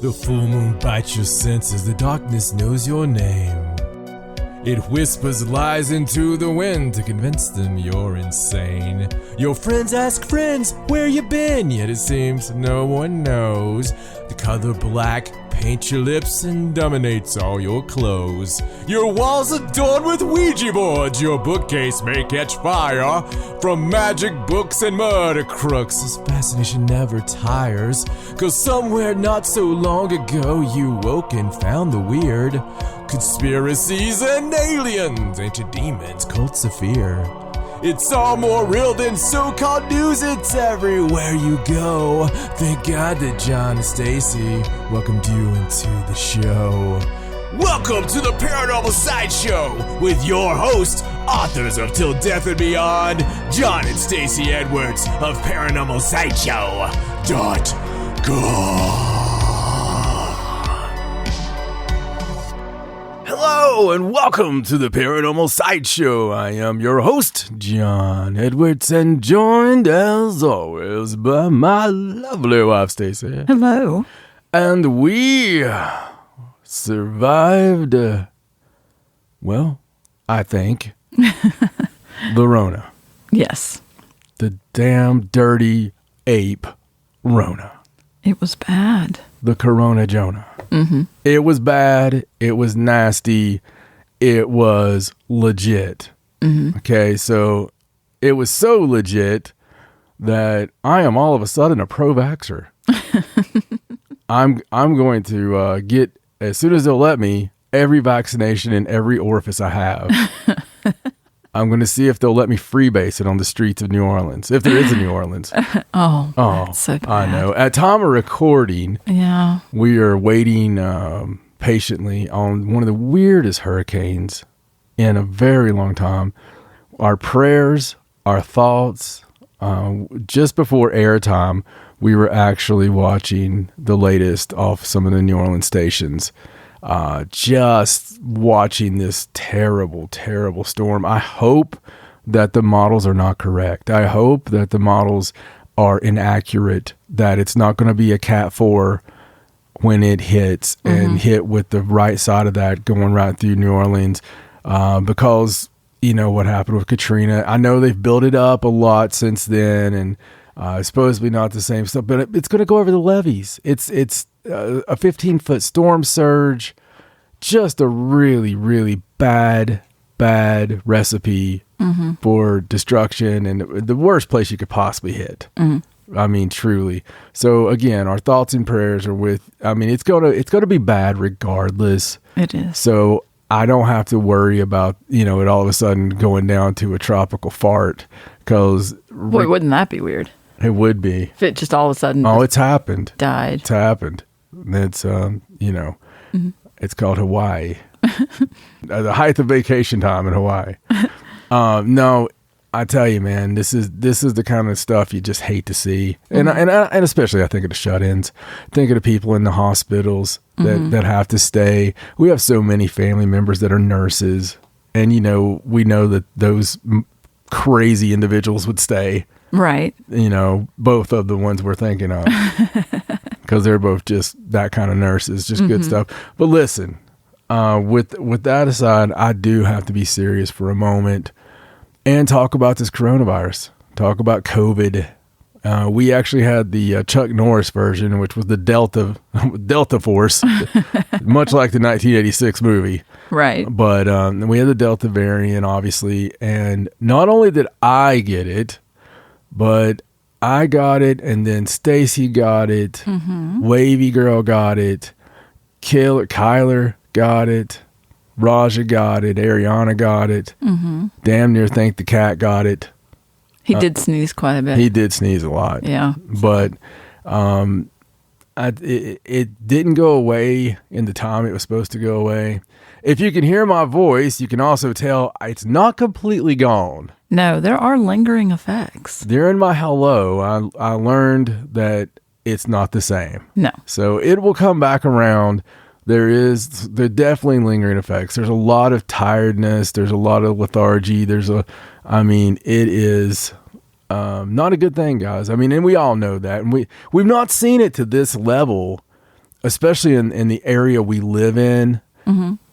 The full moon bites your senses, the darkness knows your name. It whispers lies into the wind to convince them you're insane. Your friends ask friends, where you been? Yet it seems no one knows. The color black paints your lips and dominates all your clothes. Your walls adorned with Ouija boards, your bookcase may catch fire. From magic books and murder crooks, this fascination never tires. 'Cause somewhere not so long ago you woke and found the weird. Conspiracies and aliens, ancient demons, cults of fear. It's all more real than so-called news, it's everywhere you go. Thank God that John and Stacey welcomed you into the show. Welcome to the Paranormal Sideshow with your hosts, authors of Till Death and Beyond, John and Stacey Edwards of ParanormalSideshow.com. Hello and welcome to the Paranormal Sideshow. I am your host, John Edwards, and joined as always by my lovely wife, Stacey. Hello. And we survived, well, I think, the Rona. Yes. The damn dirty ape Rona. It was bad. The Corona Jonah. Mm-hmm. It was bad. It was nasty. It was legit. Mm-hmm. Okay, so it was so legit that I am all of a sudden a pro-vaxxer. I'm going to get, as soon as they'll let me, every vaccination in every orifice I have. I'm going to see if they'll let me freebase it on the streets of New Orleans, if there is a New Orleans. Oh, that's so bad. I know. At time of recording, yeah, we are waiting patiently on one of the weirdest hurricanes in a very long time. Our prayers, our thoughts, just before airtime, we were actually watching the latest off some of the New Orleans stations. Just watching this terrible, terrible storm. I hope that the models are not correct. I hope that the models are inaccurate, that it's not going to be a Cat 4 when it hits and hit with the right side of that going right through New Orleans. Because, you know, what happened with Katrina. I know they've built it up a lot since then, and it's supposedly not the same stuff, but it's going to go over the levees. It's a 15-foot storm surge, just a really, really bad recipe for destruction and the worst place you could possibly hit. I mean, truly. So again, our thoughts and prayers are with, I mean, it's going to be bad regardless. It is. So I don't have to worry about, you know, it all of a sudden going down to a tropical fart, because boy, wouldn't that be weird? It would be. If it just all of a sudden it's happened. Died. It's happened. It's, you know, it's called Hawaii. The height of vacation time in Hawaii. No, I tell you, man, this is the kind of stuff you just hate to see. And especially I think of the shut-ins. Think of the people in the hospitals that have to stay. We have so many family members that are nurses. And, you know, we know that those crazy individuals would stay. Right. You know, both of the ones we're thinking of. Because they're both just that kind of nurses, just good stuff. But listen, with that aside, I do have to be serious for a moment and talk about this coronavirus. Talk about COVID. We actually had the Chuck Norris version, which was the Delta Force, much like the 1986 movie. Right. But we had the Delta variant, obviously. And not only did I get it, but I got it, and then Stacey got it. Wavy Girl got it. Kyler got it. Raja got it. Ariana got it. Damn near think the cat got it. He did sneeze quite a bit. He did sneeze a lot. Yeah. But it didn't go away in the time it was supposed to go away. If you can hear my voice, you can also tell it's not completely gone. No, there are lingering effects. During my hello, I learned that it's not the same. No. So it will come back around. There definitely lingering effects. There's a lot of tiredness. There's a lot of lethargy. It is not a good thing, guys. I mean, and we all know that. And we've not seen it to this level especially in the area we live in.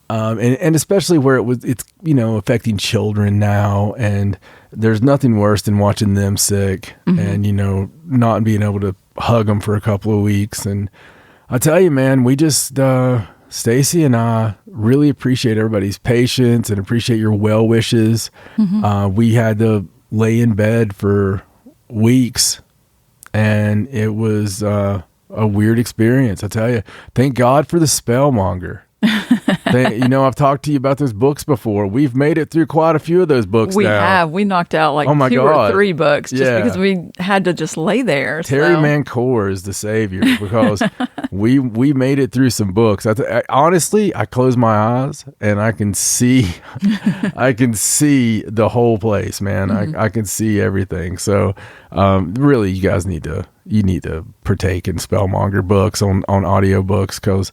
And especially where it's, affecting children now, and there's nothing worse than watching them sick and, not being able to hug them for a couple of weeks. And I tell you, man, we just, Stacey and I really appreciate everybody's patience and appreciate your well wishes. We had to lay in bed for weeks, and it was, a weird experience. I tell you, thank God for the spellmonger. I've talked to you about those books before. We've made it through quite a few of those books. We now. have. We knocked out like two or three books just because we had to just lay there. Terry Mancour is the savior because we made it through some books. Honestly, I close my eyes and I can see the whole place, man. I can see everything. So really, you guys need to partake in spellmonger books on audiobooks because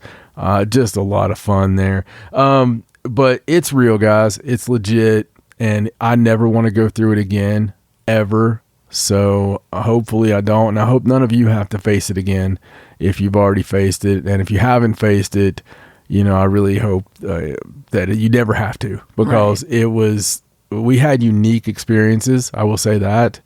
just a lot of fun there. But it's real, guys. It's legit, and I never want to go through it again, ever. So hopefully I don't, and I hope none of you have to face it again if you've already faced it. And if you haven't faced it, I really hope that you never have to, because we had unique experiences, I will say that,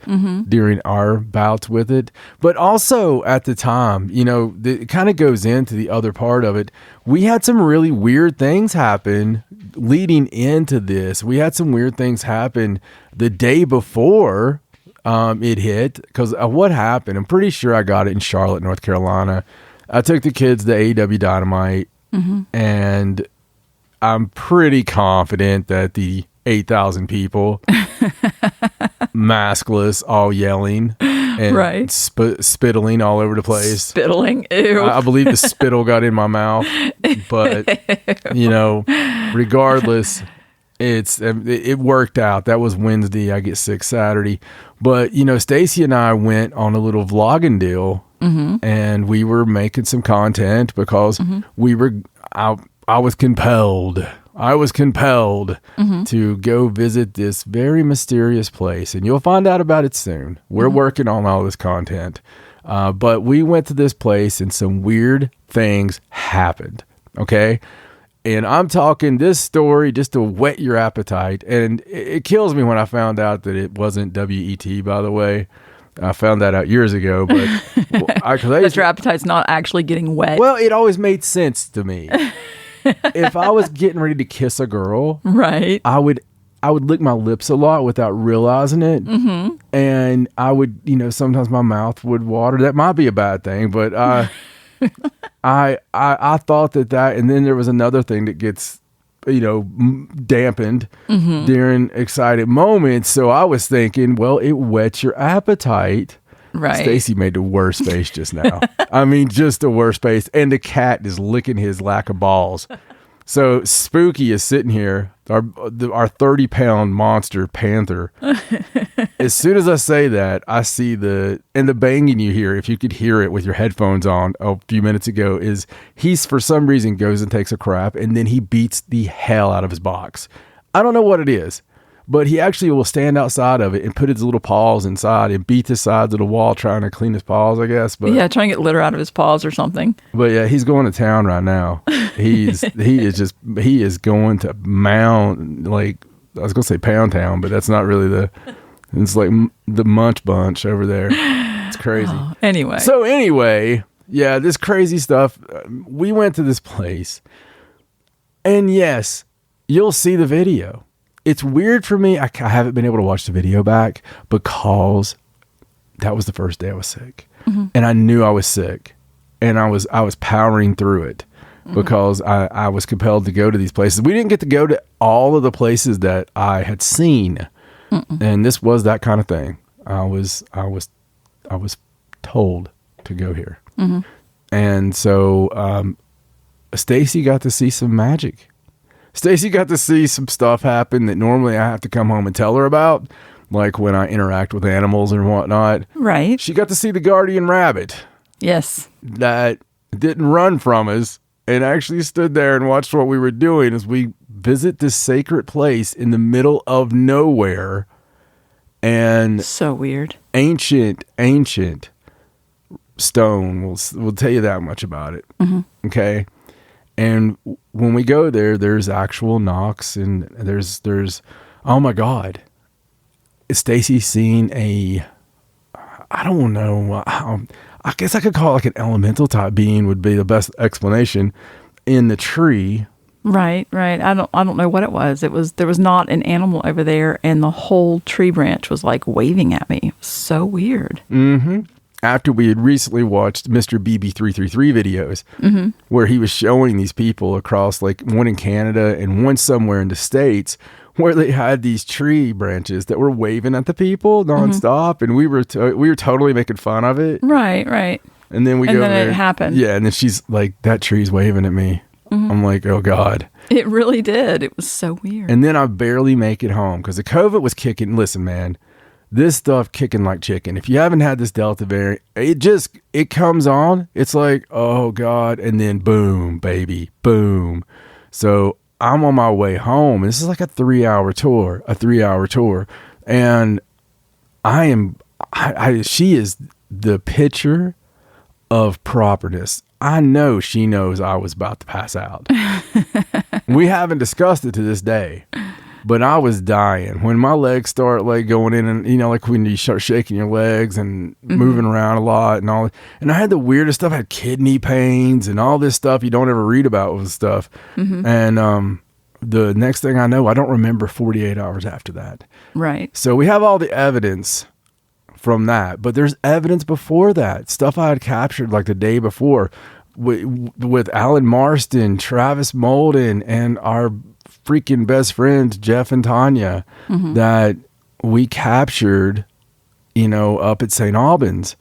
during our bouts with it. But also at the time, it kind of goes into the other part of it. We had some really weird things happen leading into this. We had some weird things happen the day before it hit, because what happened, I'm pretty sure I got it in Charlotte, North Carolina. I took the kids to AEW Dynamite, and I'm pretty confident that the 8,000 people, maskless, all yelling and spittling all over the place. Spittling, ew. I believe the spittle got in my mouth, but regardless, it worked out. That was Wednesday. I get sick Saturday, but Stacey and I went on a little vlogging deal, and we were making some content because I was compelled to go visit this very mysterious place, and you'll find out about it soon. We're working on all this content, but we went to this place and some weird things happened. Okay. And I'm talking this story just to whet your appetite. And it kills me when I found out that it wasn't WET, by the way. I found that out years ago, but that your appetite's not actually getting wet. Well, it always made sense to me. If I was getting ready to kiss a girl, right, I would lick my lips a lot without realizing it, and I would, sometimes my mouth would water. That might be a bad thing, but I thought that, and then there was another thing that gets, dampened during excited moments. So I was thinking, well, it whets your appetite. Right. Stacey made the worst face just now. I mean, just the worst face. And the cat is licking his lack of balls. So Spooky is sitting here, our 30-pound monster panther. As soon as I say that, I see the banging you hear, if you could hear it with your headphones on a few minutes ago, is he's for some reason goes and takes a crap, and then he beats the hell out of his box. I don't know what it is, but he actually will stand outside of it and put his little paws inside and beat the sides of the wall trying to clean his paws, I guess. But yeah, trying to get litter out of his paws or something. But yeah, he's going to town right now. He is going to mound, like, I was going to say Pound Town, but that's not really it's like the Munch Bunch over there. It's crazy. Oh, anyway. So anyway, yeah, this crazy stuff. We went to this place, and yes, you'll see the video. It's weird for me. I haven't been able to watch the video back because that was the first day I was sick, and I knew I was sick, and I was powering through it because I was compelled to go to these places. We didn't get to go to all of the places that I had seen, and this was that kind of thing. I was told to go here, and so Stacey got to see some magic. Stacey got to see some stuff happen that normally I have to come home and tell her about, like when I interact with animals and whatnot. Right. She got to see the guardian rabbit. Yes. That didn't run from us and actually stood there and watched what we were doing as we visit this sacred place in the middle of nowhere. And so weird. Ancient stone will tell you that much about it. Mm-hmm. Okay. And when we go there, there's actual knocks, and there's oh my God, Stacey seen I don't know, I guess I could call it like an elemental type being would be the best explanation, in the tree. Right. I don't know what it was. There was not an animal over there, and the whole tree branch was like waving at me. It was so weird. Mm-hmm. After we had recently watched Mr. BB333 videos, where he was showing these people across, like one in Canada and one somewhere in the States, where they had these tree branches that were waving at the people nonstop, and we were totally making fun of it. Right. And then we go there. It happened. Yeah, and then she's like, "That tree's waving at me." I'm like, "Oh God." It really did. It was so weird. And then I barely make it home because the COVID was kicking. Listen, man. This stuff kicking like chicken. If you haven't had this Delta variant, it comes on. It's like, oh God. And then boom, baby, boom. So I'm on my way home. This is like a 3-hour tour. And she is the picture of properness. I know she knows I was about to pass out. We haven't discussed it to this day. But I was dying when my legs start like going in, and like when you start shaking your legs and moving around a lot and all. And I had the weirdest stuff. I had kidney pains and all this stuff you don't ever read about with stuff. And the next thing I know, I don't remember 48 hours after that. Right. So we have all the evidence from that, but there's evidence before that, stuff I had captured like the day before with Alan Marston, Travis Molden, and our freaking best friends, Jeff and Tanya, that we captured, up at St. Albans.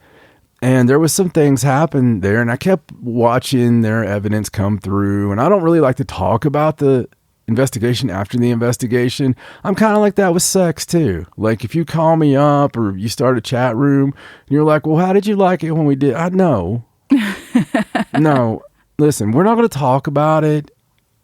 And there was some things happen there, and I kept watching their evidence come through. And I don't really like to talk about the investigation after the investigation. I'm kind of like that with sex too. Like if you call me up or you start a chat room and you're like, well, how did you like it when we did? I know. No, listen, we're not going to talk about it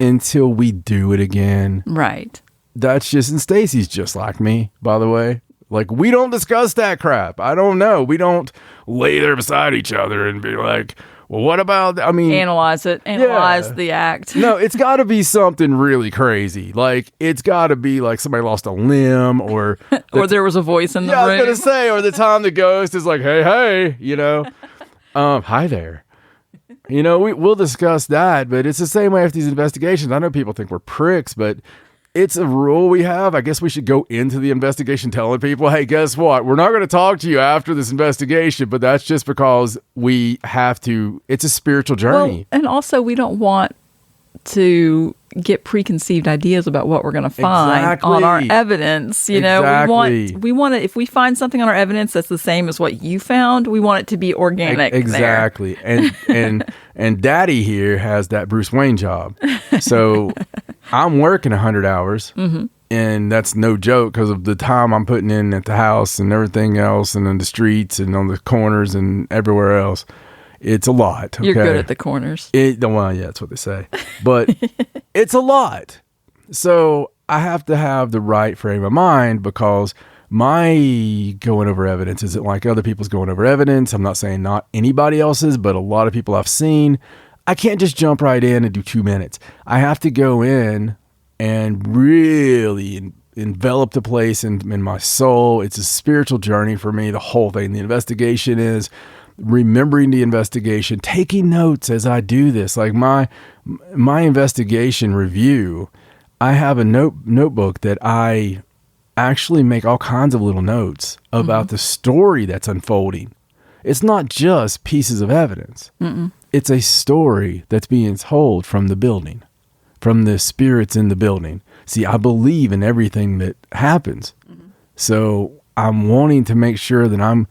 until we do it again. Right. That's just, and Stacey's just like me, by the way. Like, we don't discuss that crap. I don't know. We don't lay there beside each other and be like, well, what about, analyze the act. No, it's got to be something really crazy. Like, it's got to be like somebody lost a limb or or there was a voice in the room. I was going to say, or the time the ghost is like, hey, hi there. We'll discuss that, but it's the same way after these investigations. I know people think we're pricks, but it's a rule we have. I guess we should go into the investigation telling people, hey, guess what? We're not going to talk to you after this investigation, but that's just because we have to. It's a spiritual journey. Well, and also, we don't want to get preconceived ideas about what we're going to find on our evidence. We want to, if we find something on our evidence that's the same as what you found, we want it to be organic. Exactly. And Daddy here has that Bruce Wayne job. So I'm working 100 hours and that's no joke because of the time I'm putting in at the house and everything else and in the streets and on the corners and everywhere else. It's a lot. Okay? You're good at the corners. Well, yeah, that's what they say. But it's a lot. So I have to have the right frame of mind because my going over evidence isn't like other people's going over evidence. I'm not saying not anybody else's, but a lot of people I've seen. I can't just jump right in and do 2 minutes. I have to go in and really envelop the place in my soul. It's a spiritual journey for me, the whole thing. The investigation is remembering the investigation, taking notes as I do this. Like my investigation review, I have a notebook that I actually make all kinds of little notes about the story that's unfolding. It's not just pieces of evidence. It's a story that's being told from the building, from the spirits in the building. See, I believe in everything that happens. So I'm wanting to make sure that I'm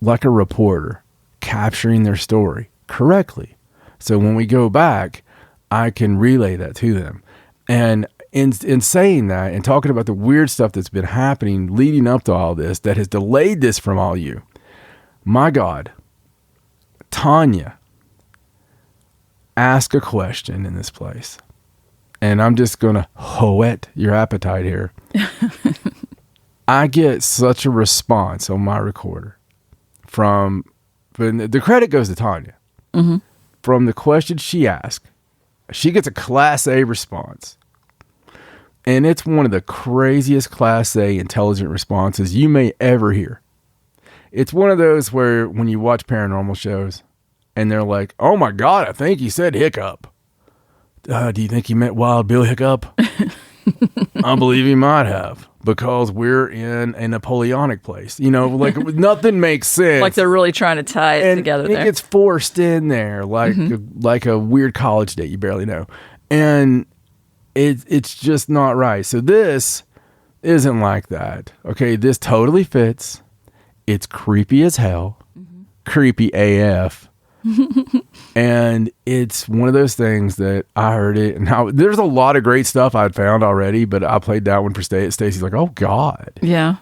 like a reporter, capturing their story correctly. So when we go back, I can relay that to them. And in saying that and talking about the weird stuff that's been happening leading up to all this that has delayed this from all you, my God, Tanya asked a question in this place. And I'm just going to whet your appetite here. I get such a response on my recorder from but the credit goes to Tanya. Mm-hmm. From the question she asked, she gets a Class A response. And it's one of the craziest Class A intelligent responses you may ever hear. It's one of those where when you watch paranormal shows and they're like, oh my God, I think he said hiccup. Do you think he meant Wild Bill Hiccup? I believe he might have, because we're in a Napoleonic place. You know, like nothing makes sense. Like they're really trying to tie it together there. It gets forced in there like a weird college date you barely know. And it's just not right. So this isn't like that. Okay, this totally fits. It's creepy as hell. Creepy AF. And it's one of those things that I heard it. Now, there's a lot of great stuff I'd found already, but I played that one for Stacey's like, oh God. Yeah.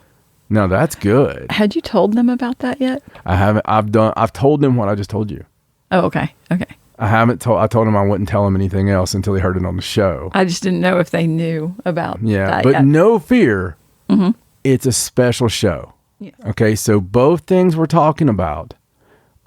No, that's good. Had you told them about that yet? I haven't. I've told them what I just told you. Oh, okay. Okay. I told them I wouldn't tell them anything else until they heard it on the show. I just didn't know if they knew about that but yet. no fear. It's a special show. Yeah. Okay, so both things we're talking about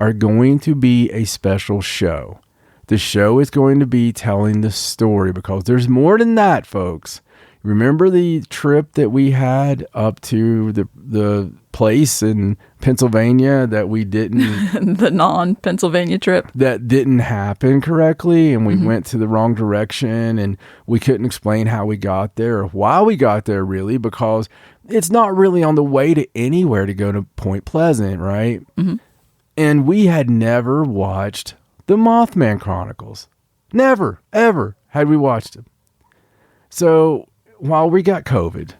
are going to be a special show. The show is going to be telling the story, because there's more than that, folks. Remember the trip that we had up to the place in Pennsylvania that we didn't... the non-Pennsylvania trip. That didn't happen correctly, and we went to the wrong direction, and we couldn't explain how we got there or why we got there, really, because it's not really on the way to anywhere to go to Point Pleasant, right? Mm-hmm. And we had never watched the Mothman Chronicles. Never, ever had we watched them. So while we got COVID,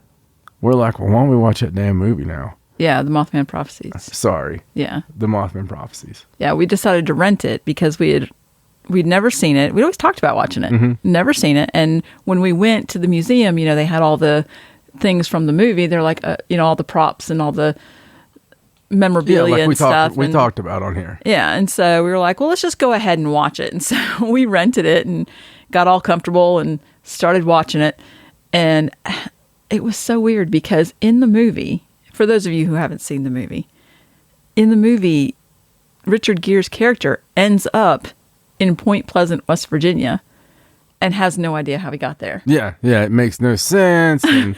we're like, well, why don't we watch that damn movie now? Yeah, the Mothman Prophecies. Sorry. Yeah. The Mothman Prophecies. Yeah, we decided to rent it because we'd never seen it. We'd always talked about watching it. Never seen it. And when we went to the museum, they had all the things from the movie. They're like, all the props and all the memorabilia and stuff. We talked about on here. Yeah, and so we were like, well, let's just go ahead and watch it. And so we rented it and got all comfortable and started watching it. And it was so weird because in the movie, for those of you who haven't seen the movie, in the movie, Richard Gere's character ends up in Point Pleasant, West Virginia, and has no idea how he got there. Yeah, it makes no sense. And,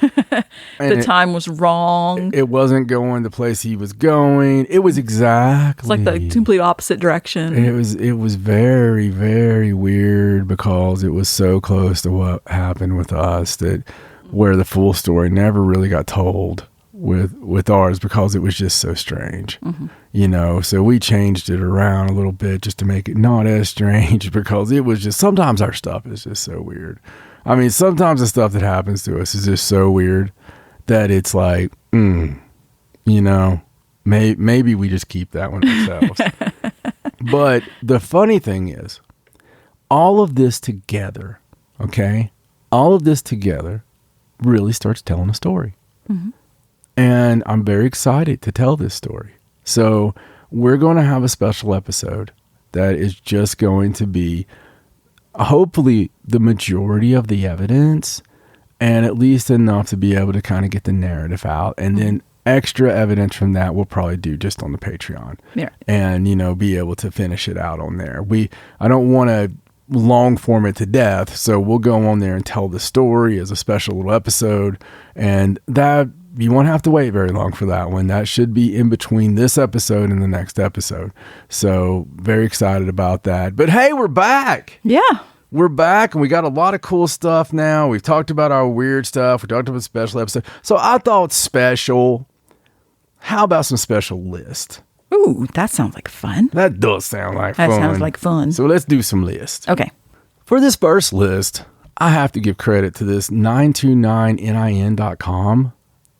the time was wrong. It wasn't going the place he was going. It was exactly... It's like the complete opposite direction. It was very, very weird because it was so close to what happened with us that where the full story never really got told with ours because it was just so strange. So we changed it around a little bit just to make it not as strange because it was just, sometimes our stuff is just so weird. I mean, sometimes the stuff that happens to us is just so weird that it's like, maybe we just keep that one ourselves. But the funny thing is, all of this together, really starts telling a story. And I'm very excited to tell this story. So we're going to have a special episode that is just going to be hopefully the majority of the evidence and at least enough to be able to kind of get the narrative out. And then extra evidence from that we'll probably do just on the Patreon. Yeah. And, be able to finish it out on there. I don't want to long form it to death. So we'll go on there and tell the story as a special little episode. And that... you won't have to wait very long for that one. That should be in between this episode and the next episode. So very excited about that. But hey, we're back. Yeah. We're back and we got a lot of cool stuff now. We've talked about our weird stuff. We talked about a special episode. So I thought special. How about some special list? Ooh, that sounds like fun. That does sound like fun. That sounds like fun. So let's do some lists. Okay. For this first list, I have to give credit to this 929nin.com.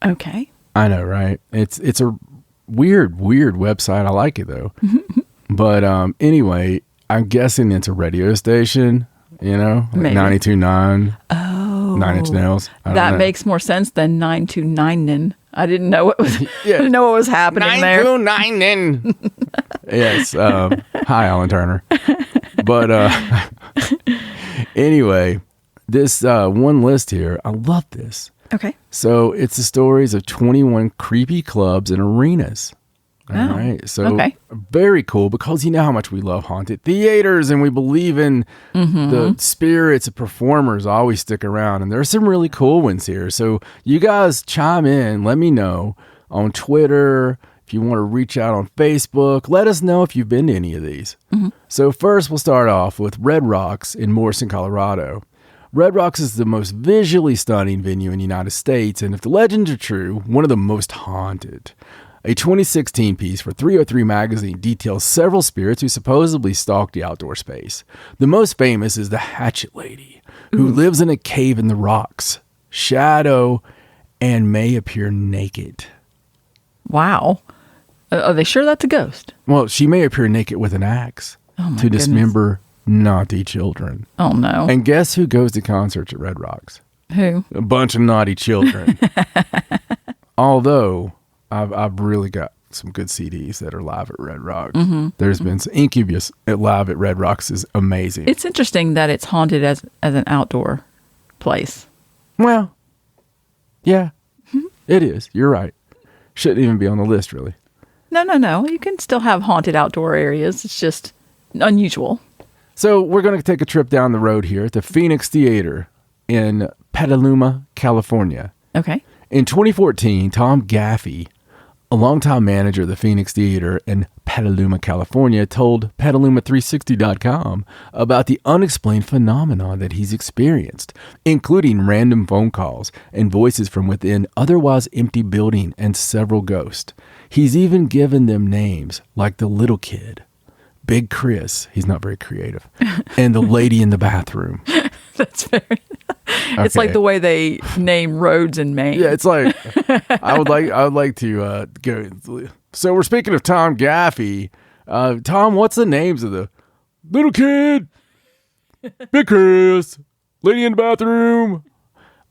Okay. I know, right? It's a weird website. I like it though. But anyway, I'm guessing it's a radio station, like 92.9. Oh. 9 Inch Nails. That makes more sense than 929nin. I didn't know what was didn't know what was happening there. 929nin. Yes. Hi, Alan Turner. But anyway, this one list here, I love this. Okay. So it's the stories of 21 creepy clubs and arenas. All right. So very cool, because you know how much we love haunted theaters, and we believe in the spirits of performers always stick around. And there's some really cool ones here. So you guys chime in. Let me know on Twitter. If you want to reach out on Facebook, let us know if you've been to any of these. So first, we'll start off with Red Rocks in Morrison, Colorado. Red Rocks is the most visually stunning venue in the United States, and if the legends are true, one of the most haunted. A 2016 piece for 303 magazine details several spirits who supposedly stalked the outdoor space. The most famous is the Hatchet Lady, who lives in a cave in the rocks, shadow, and may appear naked. Wow. Are they sure that's a ghost? Well, she may appear naked with an axe to dismember naughty children. Oh, no. And guess who goes to concerts at Red Rocks? Who? A bunch of naughty children. Although I've really got some good CDs that are live at Red Rocks. There's been some Incubus live at Red Rocks is amazing. It's interesting that it's haunted as an outdoor place. Well, yeah, it is. You're right. Shouldn't even be on the list, really. No. You can still have haunted outdoor areas. It's just unusual. So we're going to take a trip down the road here at the Phoenix Theater in Petaluma, California. Okay. In 2014, Tom Gaffey, a longtime manager of the Phoenix Theater in Petaluma, California, told Petaluma360.com about the unexplained phenomenon that he's experienced, including random phone calls and voices from within otherwise empty building and several ghosts. He's even given them names like the little kid, Big Chris, he's not very creative, and the lady in the bathroom. That's very... It's like the way they name roads in Maine. Yeah, it's like I would like to go. So we're speaking of Tom Gaffey. Tom, what's the names of the little kid, Big Chris, lady in the bathroom?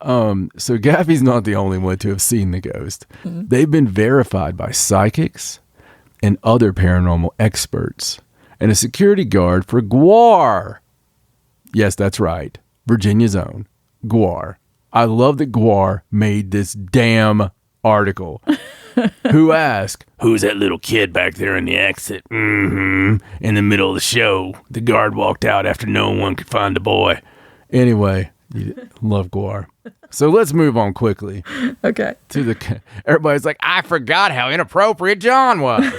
So Gaffey's not the only one to have seen the ghost. They've been verified by psychics and other paranormal experts, and a security guard for GWAR. Yes, that's right, Virginia's own GWAR. I love that GWAR made this damn article. Who asked, "Who's that little kid back there in the exit?" In the middle of the show, the guard walked out after no one could find the boy. Anyway, love GWAR. So let's move on quickly. Okay. Everybody's like, I forgot how inappropriate John was.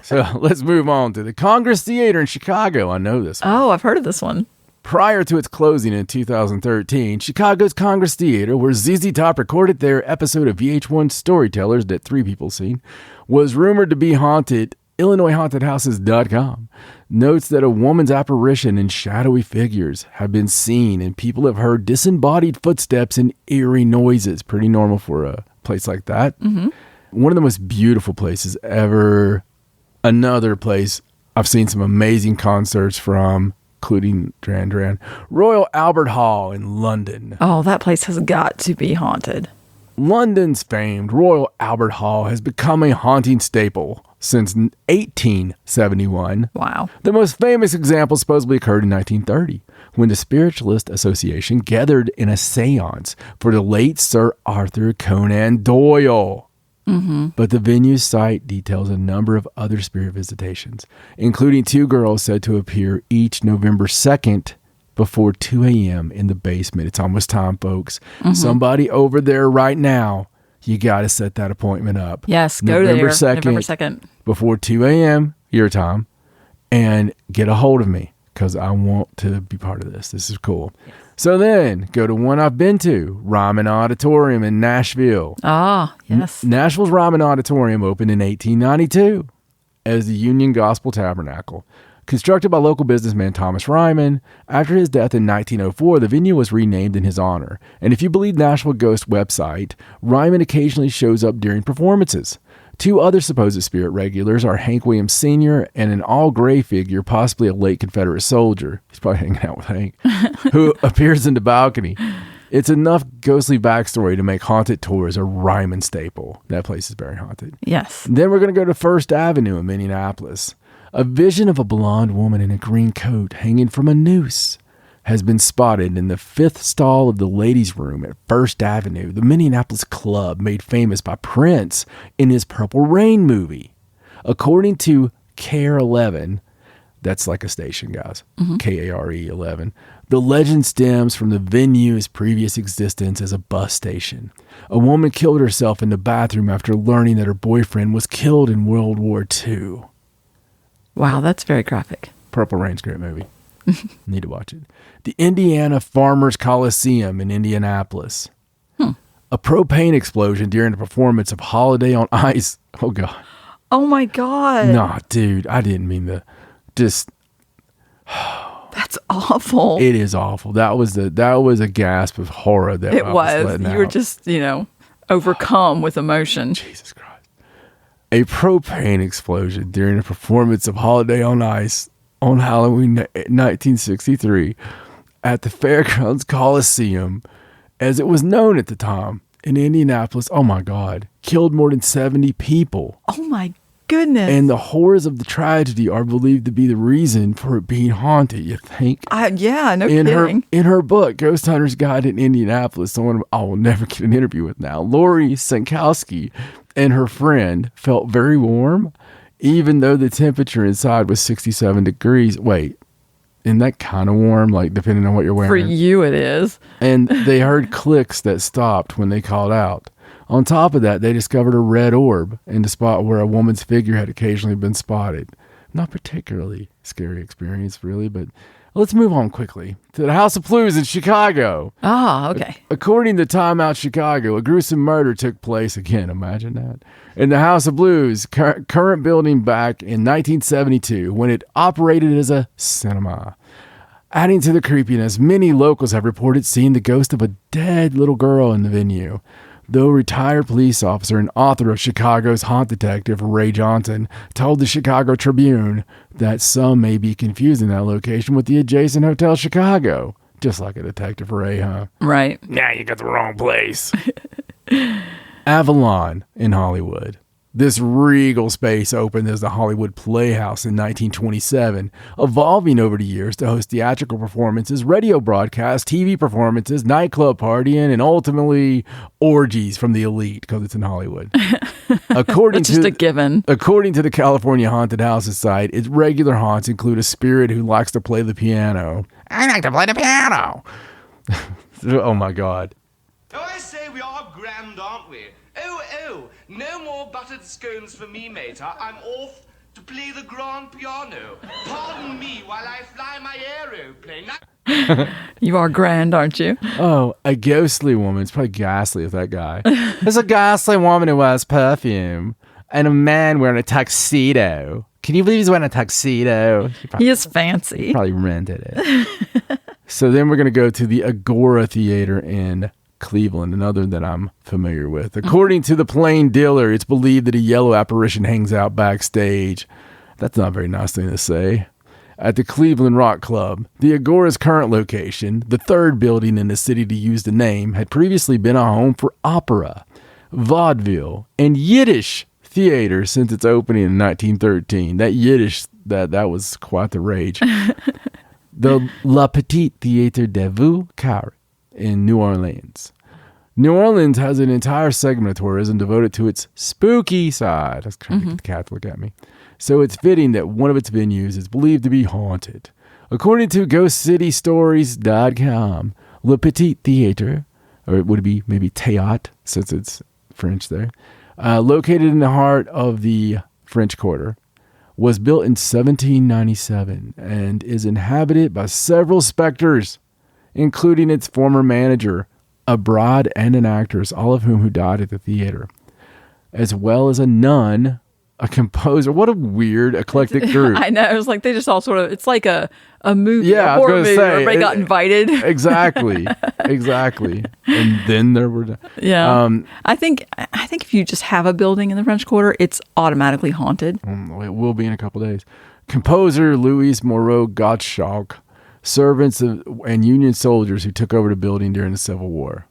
So let's move on to the Congress Theater in Chicago. I know this one. Oh, I've heard of this one. Prior to its closing in 2013, Chicago's Congress Theater, where ZZ Top recorded their episode of VH1 Storytellers that 3 people seen, was rumored to be haunted. IllinoisHauntedHouses.com notes that a woman's apparition and shadowy figures have been seen, and people have heard disembodied footsteps and eerie noises. Pretty normal for a place like that. One of the most beautiful places ever. Another place I've seen some amazing concerts from, including Duran Duran, Royal Albert Hall in London. Oh, that place has got to be haunted. London's famed Royal Albert Hall has become a haunting staple since 1871. Wow. The most famous example supposedly occurred in 1930, when the Spiritualist Association gathered in a seance for the late Sir Arthur Conan Doyle. But the venue's site details a number of other spirit visitations, including 2 girls said to appear each November 2nd before 2 a.m. in the basement. It's almost time, folks. Somebody over there right now, you got to set that appointment up. Yes, go there. November 2nd. Before 2 a.m. your time, and get a hold of me, because I want to be part of this. This is cool. Yes. So then, go to one I've been to, Ramen Auditorium in Nashville. Ah, yes. Nashville's Ramen Auditorium opened in 1892 as the Union Gospel Tabernacle. Constructed by local businessman Thomas Ryman, after his death in 1904, the venue was renamed in his honor. And if you believe Nashville Ghost website, Ryman occasionally shows up during performances. 2 other supposed spirit regulars are Hank Williams Sr. and an all-gray figure, possibly a late Confederate soldier. He's probably hanging out with Hank, who appears in the balcony. It's enough ghostly backstory to make haunted tours a Ryman staple. That place is very haunted. Yes. Then we're going to go to First Avenue in Minneapolis. A vision of a blonde woman in a green coat hanging from a noose has been spotted in the fifth stall of the ladies' room at First Avenue, the Minneapolis club made famous by Prince in his Purple Rain movie. According to KARE 11, that's like a station, guys, KARE 11, the legend stems from the venue's previous existence as a bus station. A woman killed herself in the bathroom after learning that her boyfriend was killed in World War II. Wow, that's very graphic. Purple Rain's a great movie. Need to watch it. The Indiana Farmers Coliseum in Indianapolis. A propane explosion during a performance of Holiday on Ice. Oh, God. Oh, my God. Nah, dude, I didn't mean to just... That's awful. It is awful. That was a gasp of horror that it I was. letting You out. were just, overcome with emotion. Jesus Christ. A propane explosion during a performance of Holiday on Ice on Halloween 1963 at the Fairgrounds Coliseum, as it was known at the time, in Indianapolis. Oh my God. Killed more than 70 people. Oh my goodness. And the horrors of the tragedy are believed to be the reason for it being haunted, you think? Yeah, no kidding. In her book, Ghost Hunter's Guide in Indianapolis, someone I will never get an interview with now, Lori Sankowski and her friend felt very warm, even though the temperature inside was 67 degrees. Wait, isn't that kind of warm, like depending on what you're wearing? For you it is. And they heard clicks that stopped when they called out. On top of that, they discovered a red orb in the spot where a woman's figure had occasionally been spotted. Not particularly scary experience, really, but let's move on quickly to the House of Blues in Chicago. Ah, okay. According to Time Out Chicago, a gruesome murder took place, again, imagine that, in the House of Blues, current building back in 1972 when it operated as a cinema. Adding to the creepiness, many locals have reported seeing the ghost of a dead little girl in the venue. Though retired police officer and author of Chicago's Haunt Detective, Ray Johnson, told the Chicago Tribune that some may be confusing that location with the adjacent Hotel Chicago. Just like a Detective Ray, huh? Right. Nah, you got the wrong place. Avalon in Hollywood. This regal space opened as the Hollywood Playhouse in 1927, evolving over the years to host theatrical performances, radio broadcasts, TV performances, nightclub partying, and ultimately orgies from the elite, because it's in Hollywood. According That's just a given. According to the California Haunted Houses site, its regular haunts include a spirit who likes to play the piano. I like to play the piano. Oh my God. Oh, I say we are grand, aren't we? Oh, no more buttered scones for me, mate. I'm off to play the grand piano. Pardon me while I fly my aeroplane. You are grand, aren't you? Oh, a ghostly woman. It's probably ghastly if that guy. There's a ghostly woman who wears perfume and a man wearing a tuxedo. Can you believe he's wearing a tuxedo? He is fancy. He probably rented it. So then we're going to go to the Agora Theater in Cleveland, another that I'm familiar with. According to the Plain Dealer, it's believed that a yellow apparition hangs out backstage. That's not a very nice thing to say. At the Cleveland Rock Club, the Agora's current location, the third building in the city to use the name, had previously been a home for opera, vaudeville, and Yiddish theater since its opening in 1913. That Yiddish, that was quite the rage. The La Petite Theater de Vieux in New Orleans. New Orleans has an entire segment of tourism devoted to its spooky side. I was trying to get the cat to look at me. So it's fitting that one of its venues is believed to be haunted. According to GhostCityStories.com, Le Petit Theater, or it would be maybe Théâtre, since it's French there, located in the heart of the French Quarter, was built in 1797 and is inhabited by several specters, including its former manager, a bride and an actress, all of whom who died at the theater, as well as a nun, a composer. What a weird, eclectic group. I know. It's like they just all sort of, it's like a movie, a horror movie where everybody got invited. Exactly. And then there were... Yeah. I think if you just have a building in the French Quarter, it's automatically haunted. It will be in a couple days. Composer Louis Moreau Gottschalk, servants and Union soldiers who took over the building during the Civil War.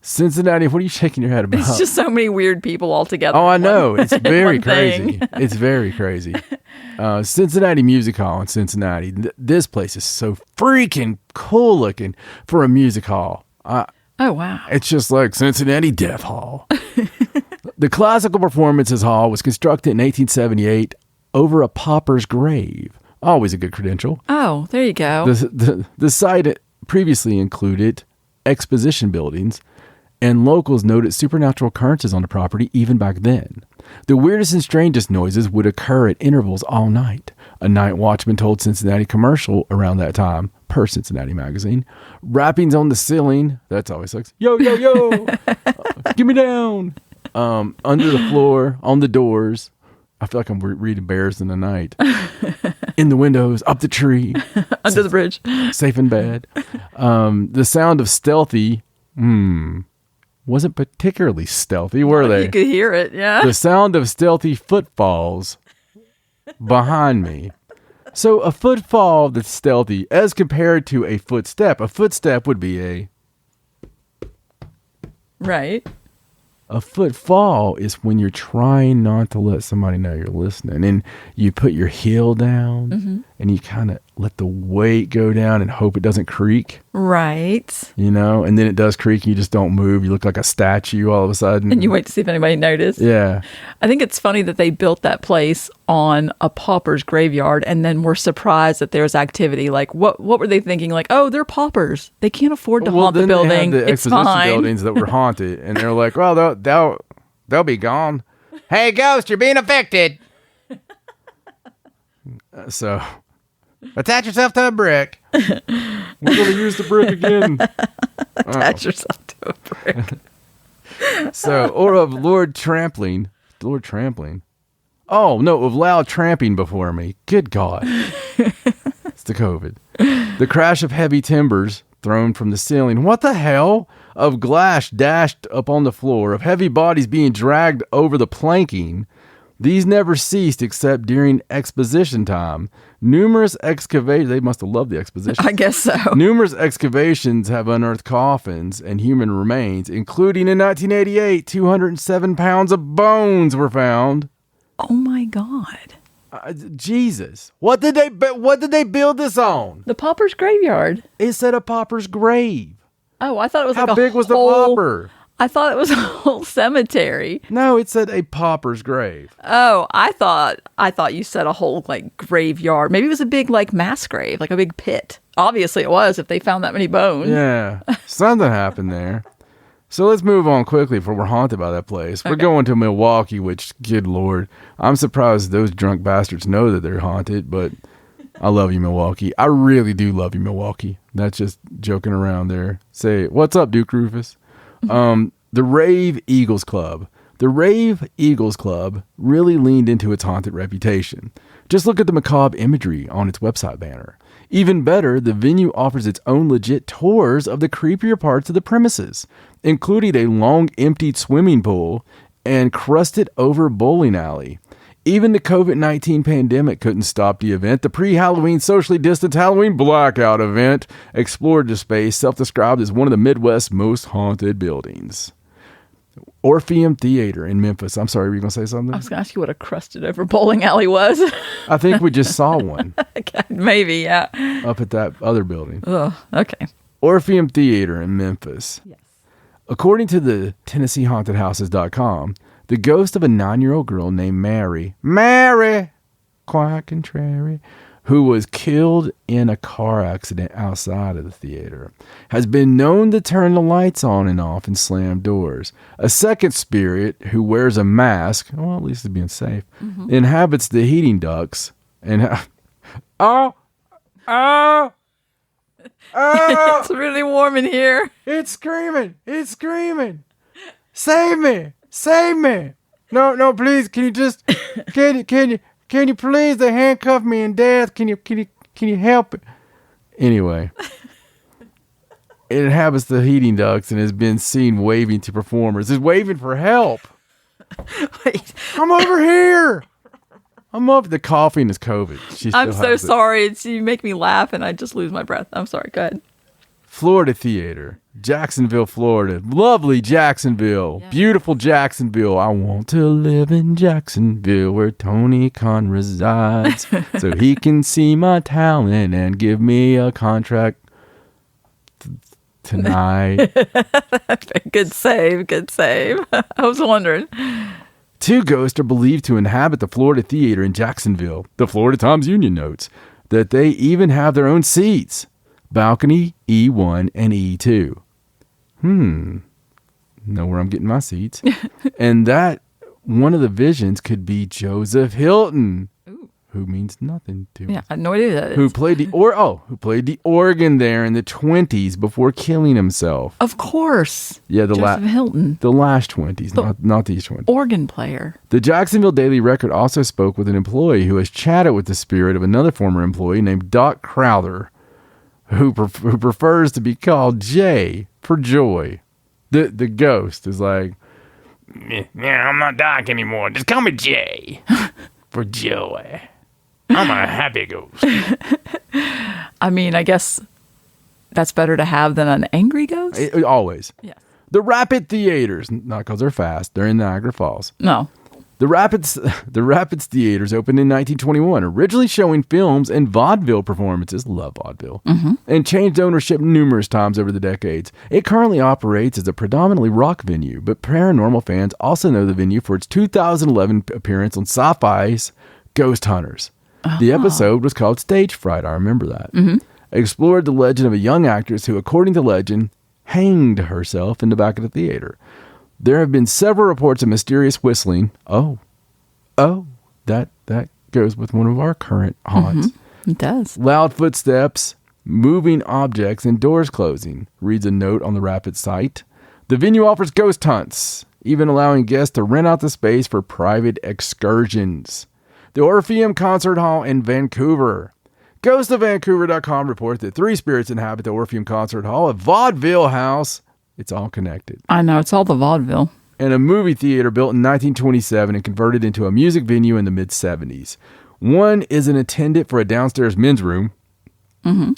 Cincinnati, what are you shaking your head about? It's just so many weird people all together. Oh, I know. It's very crazy. It's very crazy. Cincinnati Music Hall in Cincinnati. This place is so freaking cool looking for a music hall. Oh, wow. It's just like Cincinnati Death Hall. The Classical Performances Hall was constructed in 1878 over a pauper's grave. Always a good credential. Oh, there you go. The site previously included exposition buildings, and locals noted supernatural occurrences on the property even back then. The weirdest and strangest noises would occur at intervals all night. A night watchman told Cincinnati Commercial around that time, per Cincinnati Magazine. Rappings on the ceiling, that's always sucks. Yo, yo, yo, get me down. Under the floor, on the doors. I feel like I'm reading Bears in the Night. In the windows, up the tree. Under the bridge. Safe in bed. The sound of stealthy, wasn't particularly stealthy, were they? You could hear it, yeah. The sound of stealthy footfalls behind me. So a footfall that's stealthy as compared to a footstep. A footstep would be a... Right. A footfall is when you're trying not to let somebody know you're listening, and you put your heel down and you kind of let the weight go down and hope it doesn't creak. Right. You know, and then it does creak. You just don't move. You look like a statue all of a sudden. And you wait to see if anybody noticed. Yeah. I think it's funny that they built that place on a pauper's graveyard and then were surprised that there's activity. Like, what were they thinking? Like, oh, they're paupers. They can't afford to haunt the building. They had the it's exposition fine. buildings that were haunted, and they're like, well, they'll be gone. Hey, ghost, you're being evicted. So, attach yourself to a brick. We're going to use the brick again. Attach yourself to a brick. So, or of Lord Trampling. Oh, no, of loud tramping before me. Good God. It's the COVID. The crash of heavy timbers thrown from the ceiling. What the hell? Of glass dashed up on the floor, of heavy bodies being dragged over the planking. These never ceased except during exposition time. Numerous excavations, they must have loved the exposition. I guess so. Numerous excavations have unearthed coffins and human remains, including in 1988, 207 pounds of bones were found. Oh my God. Jesus. What did they build this on? The pauper's graveyard. It said a pauper's grave. Oh, I thought it was How big was the pauper? I thought it was a whole cemetery. No, it said a pauper's grave. Oh, I thought you said a whole like graveyard. Maybe it was a big like mass grave, like a big pit. Obviously it was if they found that many bones. Yeah. Something happened there. So let's move on quickly before we're haunted by that place. We're going to Milwaukee, which, good Lord, I'm surprised those drunk bastards know that they're haunted, but I love you, Milwaukee. I really do love you, Milwaukee. That's just joking around there. Say, what's up, Duke Rufus? The Rave Eagles Club. The Rave Eagles Club really leaned into its haunted reputation. Just look at the macabre imagery on its website banner. Even better, the venue offers its own legit tours of the creepier parts of the premises, including a long emptied swimming pool and crusted over bowling alley. Even the COVID-19 pandemic couldn't stop the event. The pre-Halloween socially distanced Halloween blackout event explored the space, self-described as one of the Midwest's most haunted buildings. Orpheum Theater in Memphis. I'm sorry, were you going to say something? I was going to ask you what a crusted over bowling alley was. I think we just saw one. Maybe, yeah. Up at that other building. Oh, okay. Orpheum Theater in Memphis. Yes. According to the TennesseeHauntedHouses.com, the ghost of a 9-year-old girl named Mary, quite contrary, who was killed in a car accident outside of the theater, has been known to turn the lights on and off and slam doors. A second spirit, who wears a mask, well, at least it's being safe, inhabits the heating ducts and... It's really warm in here. It's screaming. Save me. No, please. Can you just, can you please, they handcuff me in death. Can you help it? Anyway, it inhabits the heating ducts and has been seen waving to performers. It's waving for help. Wait. I'm over here. I'm up. The coughing is COVID. I'm so sorry. You make me laugh and I just lose my breath. I'm sorry. Go ahead. Florida Theater, Jacksonville, Florida. Lovely Jacksonville. Yeah. Beautiful Jacksonville. I want to live in Jacksonville where Tony Khan resides so he can see my talent and give me a contract tonight. Good save. I was wondering. 2 ghosts are believed to inhabit the Florida Theater in Jacksonville. The Florida Times-Union notes that they even have their own seats. Balcony E1 and E2. Know where I'm getting my seats. And that one of the visions could be Joseph Hilton. Ooh. Who means nothing to me. Yeah, I had no idea who that is. Who played the organ there in the 20s before killing himself. Of course. Yeah, Joseph Hilton. The last 20s, not these 20s. Organ player. The Jacksonville Daily Record also spoke with an employee who has chatted with the spirit of another former employee named Doc Crowther, who prefers to be called Jay for joy. The ghost is like, yeah, I'm not Doc anymore. Just call me Jay for joy. I'm a happy ghost. I mean, I guess that's better to have than an angry ghost. Always. Yeah. The Rapid Theaters, not because they're fast, they're in Niagara Falls. No. The Rapids Theaters opened in 1921, originally showing films and vaudeville performances, love vaudeville, and changed ownership numerous times over the decades. It currently operates as a predominantly rock venue, but paranormal fans also know the venue for its 2011 appearance on Sci-Fi's Ghost Hunters. The episode was called Stage Fright, I remember that. It explored the legend of a young actress who, according to legend, hanged herself in the back of the theater. There have been several reports of mysterious whistling. Oh, that goes with one of our current haunts. It does. Loud footsteps, moving objects, and doors closing, reads a note on the Rapid site. The venue offers ghost hunts, even allowing guests to rent out the space for private excursions. The Orpheum Concert Hall in Vancouver. GhostofVancouver.com reports that 3 spirits inhabit the Orpheum Concert Hall, a vaudeville house. It's all connected. I know, it's all the vaudeville. And a movie theater built in 1927 and converted into a music venue in the mid-70s. One is an attendant for a downstairs men's room. Wow.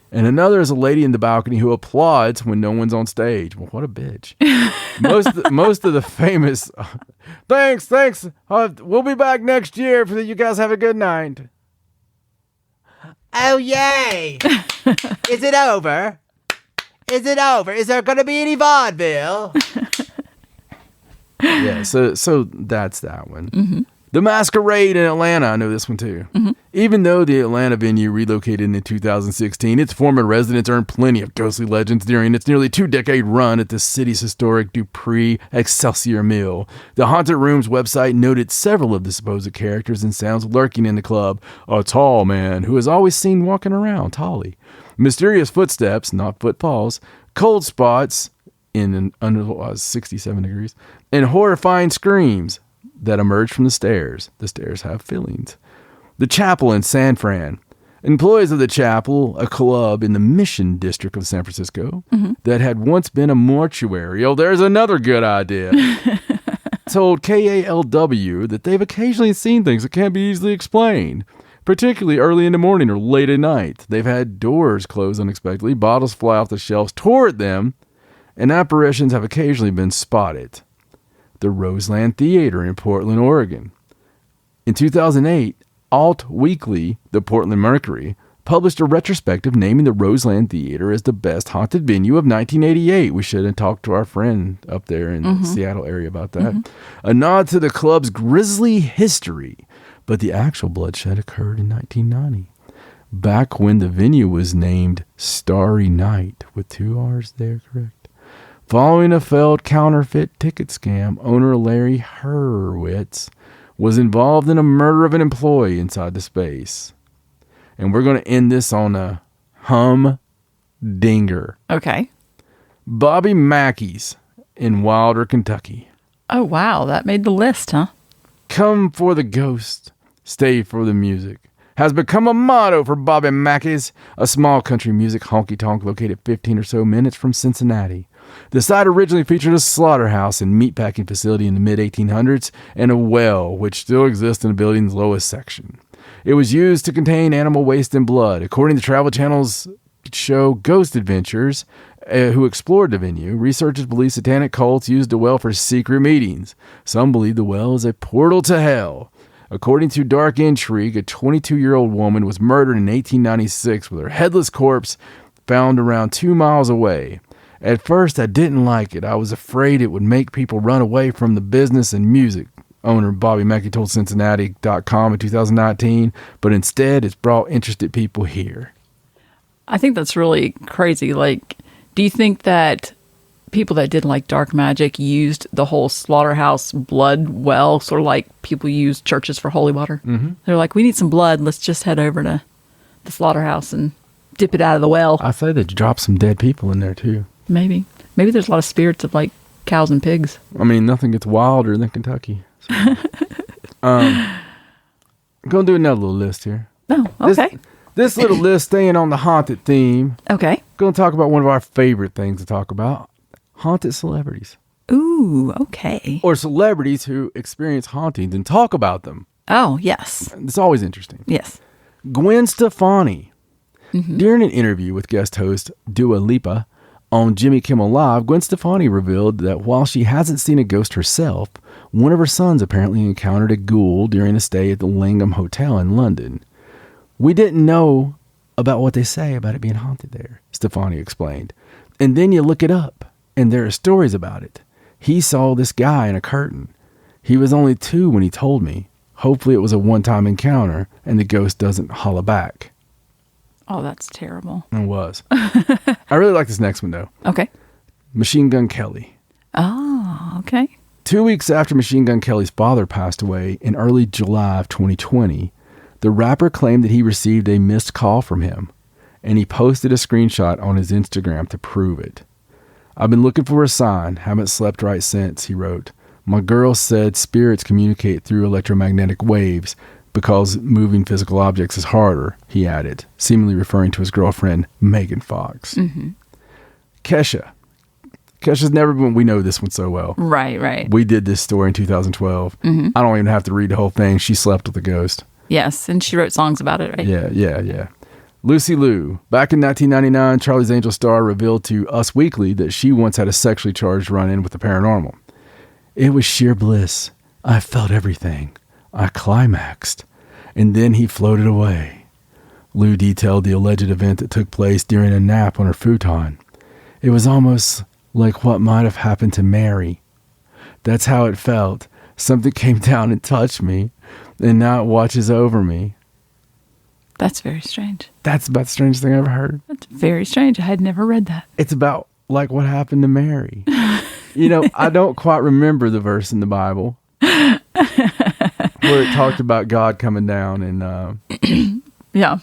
And another is a lady in the balcony who applauds when no one's on stage. Well, what a bitch. Most of the famous... Thanks. We'll be back next year. You guys have a good night. Oh, yay. Is it over? Is there going to be any vaudeville? Yeah, so that's that one. The Masquerade in Atlanta, I know this one too. Even though the Atlanta venue relocated in 2016, its former residents earned plenty of ghostly legends during its nearly 2-decade run at the city's historic Dupree Excelsior Mill. The Haunted Rooms website noted several of the supposed characters and sounds lurking in the club. A tall man who is always seen walking around, Tolly. Mysterious footsteps, not footfalls, cold spots under 67 degrees, and horrifying screams that emerge from the stairs. The stairs have fillings. The Chapel in San Fran. Employees of the Chapel, a club in the Mission District of San Francisco, that had once been a mortuary. Oh, there's another good idea. Told KALW that they've occasionally seen things that can't be easily explained, particularly early in the morning or late at night. They've had doors close unexpectedly, bottles fly off the shelves toward them, and apparitions have occasionally been spotted. The Roseland Theater in Portland, Oregon. In 2008, Alt Weekly, the Portland Mercury, published a retrospective naming the Roseland Theater as the best haunted venue of 1988. We should have talked to our friend up there in the Seattle area about that. A nod to the club's grisly history, but the actual bloodshed occurred in 1990, back when the venue was named Starry Night, with 2 R's there, correct? Following a failed counterfeit ticket scam, owner Larry Hurwitz was involved in a murder of an employee inside the space. And we're going to end this on a humdinger. Okay. Bobby Mackey's in Wilder, Kentucky. Oh, wow. That made the list, huh? Come for the ghost, stay for the music has become a motto for Bobby Mackey's, a small country music honky-tonk located 15 or so minutes from Cincinnati. The site originally featured a slaughterhouse and meatpacking facility in the mid-1800s and a well, which still exists in the building's lowest section. It was used to contain animal waste and blood. According to Travel Channel's show Ghost Adventures, who explored the venue. Researchers believe satanic cults used the well for secret meetings. Some believe the well is a portal to hell. According to Dark Intrigue, a 22-year-old woman was murdered in 1896 with her headless corpse found around 2 miles away. At first, I didn't like it. I was afraid it would make people run away from the business and music, owner Bobby Mackey told Cincinnati.com in 2019, but instead it's brought interested people here. I think that's really crazy. Like, do you think that people that did like dark magic used the whole slaughterhouse blood well, sort of like people use churches for holy water? Mm-hmm. They're like, we need some blood. Let's just head over to the slaughterhouse and dip it out of the well. I say they drop some dead people in there too. Maybe there's a lot of spirits of like cows and pigs. I mean, nothing gets wilder than Kentucky. So. I'm going to do another little list here. Oh, okay. This little list staying on the haunted theme. Okay. Going to talk about one of our favorite things to talk about. Haunted celebrities. Ooh, okay. Or celebrities who experience hauntings and talk about them. Oh, yes. It's always interesting. Yes. Gwen Stefani. Mm-hmm. During an interview with guest host Dua Lipa on Jimmy Kimmel Live, Gwen Stefani revealed that while she hasn't seen a ghost herself, one of her sons apparently encountered a ghoul during a stay at the Langham Hotel in London. We didn't know about what they say about it being haunted there, Stefani explained. And then you look it up, and there are stories about it. He saw this guy in a curtain. He was only 2 when he told me. Hopefully it was a one-time encounter, and the ghost doesn't holler back. Oh, that's terrible. It was. I really like this next one, though. Okay. Machine Gun Kelly. Oh, okay. 2 weeks after Machine Gun Kelly's father passed away in early July of 2020, the rapper claimed that he received a missed call from him, and he posted a screenshot on his Instagram to prove it. I've been looking for a sign, haven't slept right since, he wrote. My girl said spirits communicate through electromagnetic waves because moving physical objects is harder, he added, seemingly referring to his girlfriend, Megan Fox. Mm-hmm. Kesha's never been, we know this one so well. Right. We did this story in 2012. Mm-hmm. I don't even have to read the whole thing. She slept with a ghost. Yes, and she wrote songs about it, right? Yeah. Lucy Liu. Back in 1999, Charlie's Angels star revealed to Us Weekly that she once had a sexually charged run-in with the paranormal. It was sheer bliss. I felt everything. I climaxed. And then he floated away. Liu detailed the alleged event that took place during a nap on her futon. It was almost like what might have happened to Mary. That's how it felt. Something came down and touched me, and now it watches over me. That's very strange. That's about the strangest thing I ever heard. That's very strange. I had never read that. It's about like what happened to Mary. You know, I don't quite remember the verse in the Bible where it talked about God coming down and yeah.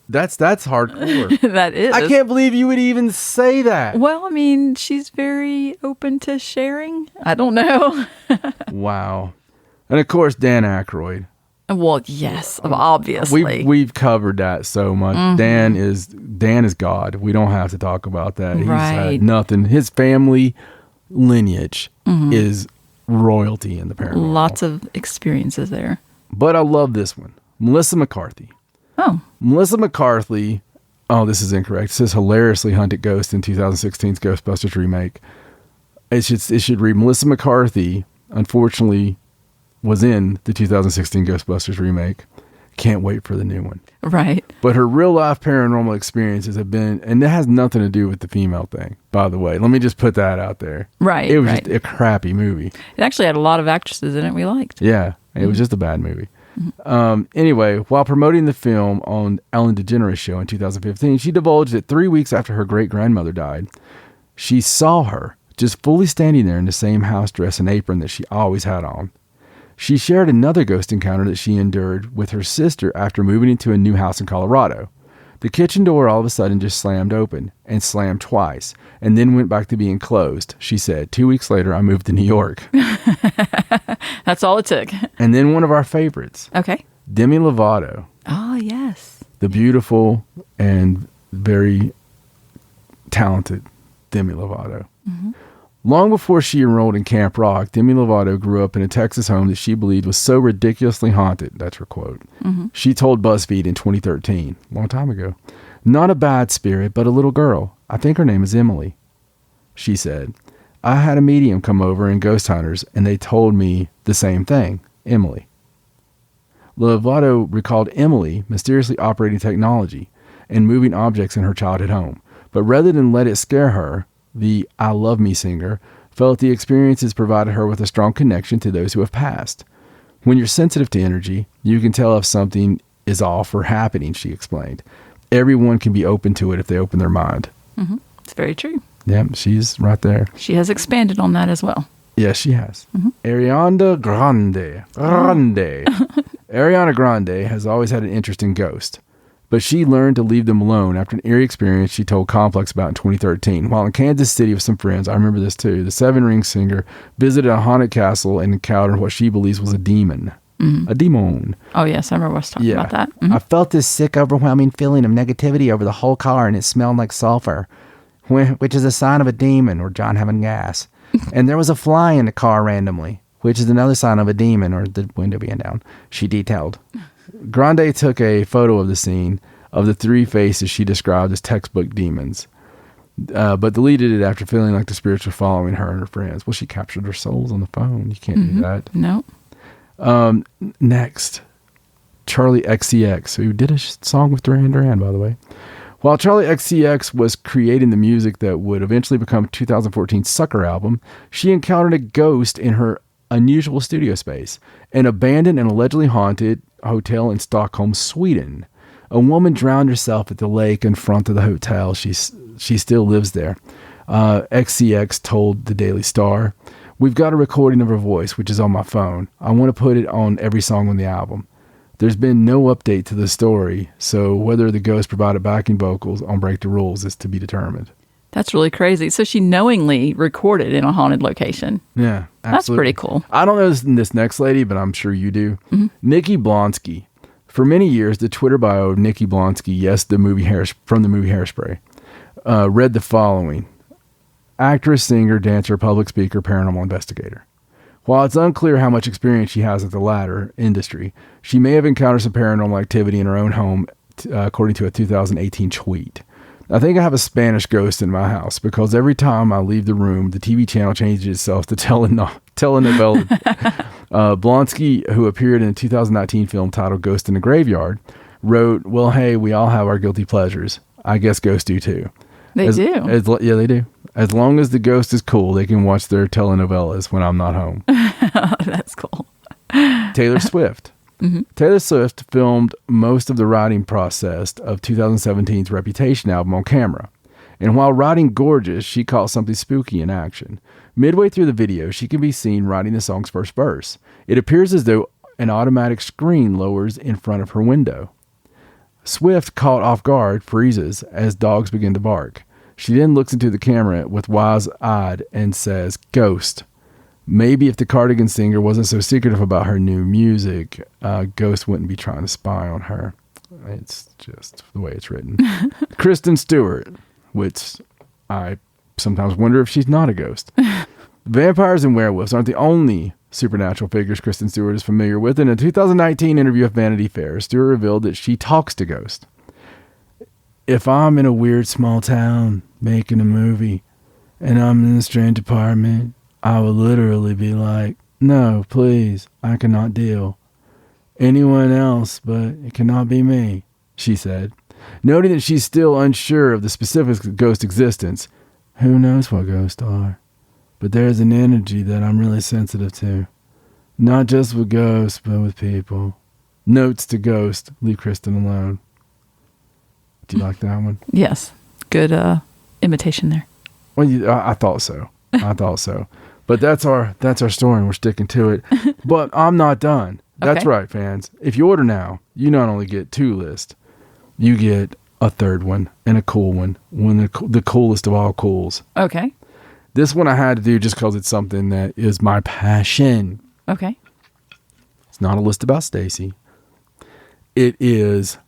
That's hardcore. That is. I can't believe you would even say that. Well, I mean, she's very open to sharing. I don't know. Wow. And of course, Dan Aykroyd. Well, yes, obviously. We've covered that so much. Mm-hmm. Dan is God. We don't have to talk about that. He's had nothing. His family lineage is royalty in the paranormal. Lots of experiences there. But I love this one. Melissa McCarthy. Oh. Melissa McCarthy. Oh, this is incorrect. It says hilariously hunted ghost in 2016's Ghostbusters remake. It should read Melissa McCarthy, unfortunately, was in the 2016 Ghostbusters remake. Can't wait for the new one. Right. But her real life paranormal experiences have been, and that has nothing to do with the female thing, by the way. Let me just put that out there. Right. It was just a crappy movie. It actually had a lot of actresses in it we liked. Yeah. It was just a bad movie. Mm-hmm. Anyway, while promoting the film on Ellen DeGeneres' show in 2015, she divulged that 3 weeks after her great-grandmother died, she saw her just fully standing there in the same house dress and apron that she always had on. She shared another ghost encounter that she endured with her sister after moving into a new house in Colorado. The kitchen door all of a sudden just slammed open and slammed twice and then went back to being closed. She said, 2 weeks later, I moved to New York. That's all it took. And then one of our favorites. Okay. Demi Lovato. Oh, yes. The beautiful and very talented Demi Lovato. Mm-hmm. Long before she enrolled in Camp Rock, Demi Lovato grew up in a Texas home that she believed was so ridiculously haunted. That's her quote. Mm-hmm. She told BuzzFeed in 2013, a long time ago, Not a bad spirit, but a little girl. I think her name is Emily. She said, I had a medium come over and ghost hunters, and they told me the same thing, Emily. Lovato recalled Emily mysteriously operating technology and moving objects in her childhood home. But rather than let it scare her, the I Love Me singer felt the experiences provided her with a strong connection to those who have passed. When you're sensitive to energy, you can tell if something is off or happening, she explained. Everyone can be open to it if they open their mind. Mm-hmm. It's very true. Yeah, she's right there. She has expanded on that as well. Yes, she has. Mm-hmm. Ariana Grande. Ariana Grande has always had an interest in ghosts, but she learned to leave them alone after an eerie experience she told Complex about in 2013. While in Kansas City with some friends, I remember this too, the Seven Ring singer visited a haunted castle and encountered what she believes was a demon. Mm-hmm. A demon. Oh, yes. I remember us talking about that. Mm-hmm. I felt this sick, overwhelming feeling of negativity over the whole car, and it smelled like sulfur, which is a sign of a demon or John having gas. And there was a fly in the car randomly, which is another sign of a demon or the window being down, she detailed. Grande took a photo of the scene of the three faces she described as textbook demons, but deleted it after feeling like the spirits were following her and her friends. Well, she captured their souls on the phone. You can't do that. No. Next, Charlie XCX, who did a song with Duran Duran, by the way. While Charlie XCX was creating the music that would eventually become 2014's Sucker album, she encountered a ghost in her unusual studio space, an abandoned and allegedly haunted hotel in Stockholm, Sweden. A woman drowned herself at the lake in front of the hotel. She still lives there. XCX told the Daily Star, "We've got a recording of her voice, which is on my phone. I want to put it on every song on the album. There's been no update to the story, so whether the ghost provided backing vocals on Break the Rules is to be determined." That's really crazy. So she knowingly recorded in a haunted location. Yeah, absolutely. That's pretty cool. I don't know this next lady, but I'm sure you do. Mm-hmm. Nikki Blonsky. For many years, the Twitter bio of Nikki Blonsky, yes, from the movie Hairspray, read the following. Actress, singer, dancer, public speaker, paranormal investigator. While it's unclear how much experience she has at the latter industry, she may have encountered some paranormal activity in her own home, according to a 2018 tweet. I think I have a Spanish ghost in my house because every time I leave the room, the TV channel changes itself to telenovela. Blonsky, who appeared in a 2019 film titled Ghost in the Graveyard, wrote, "Well, hey, we all have our guilty pleasures. I guess ghosts do too." They do. Yeah, they do. As long as the ghost is cool, they can watch their telenovelas when I'm not home. That's cool. Taylor Swift. Mm-hmm. Taylor Swift filmed most of the writing process of 2017's Reputation album on camera. And while writing Gorgeous, she caught something spooky in action. Midway through the video, she can be seen writing the song's first verse. It appears as though an automatic screen lowers in front of her window. Swift, caught off guard, freezes as dogs begin to bark. She then looks into the camera with wise-eyed and says, "Ghost." Maybe if the Cardigan singer wasn't so secretive about her new music, Ghost wouldn't be trying to spy on her. It's just the way it's written. Kristen Stewart, which I sometimes wonder if she's not a ghost. Vampires and werewolves aren't the only supernatural figures Kristen Stewart is familiar with. In a 2019 interview with Vanity Fair, Stewart revealed that she talks to ghosts. "If I'm in a weird small town making a movie and I'm in a strange apartment, I will literally be like, 'No, please, I cannot deal. Anyone else, but it cannot be me,'" she said. Noting that she's still unsure of the specifics of ghost existence. "Who knows what ghosts are? But there's an energy that I'm really sensitive to. Not just with ghosts, but with people. Notes to Ghost, leave Kristen alone." Do you like that one? Yes. Good imitation there. Well, I thought so. But that's our story, and we're sticking to it. But I'm not done. That's right, fans. If you order now, you not only get 2 lists, you get a third one and a cool one. The coolest of all cools. Okay. This one I had to do just because it's something that is my passion. Okay. It's not a list about Stacey. It is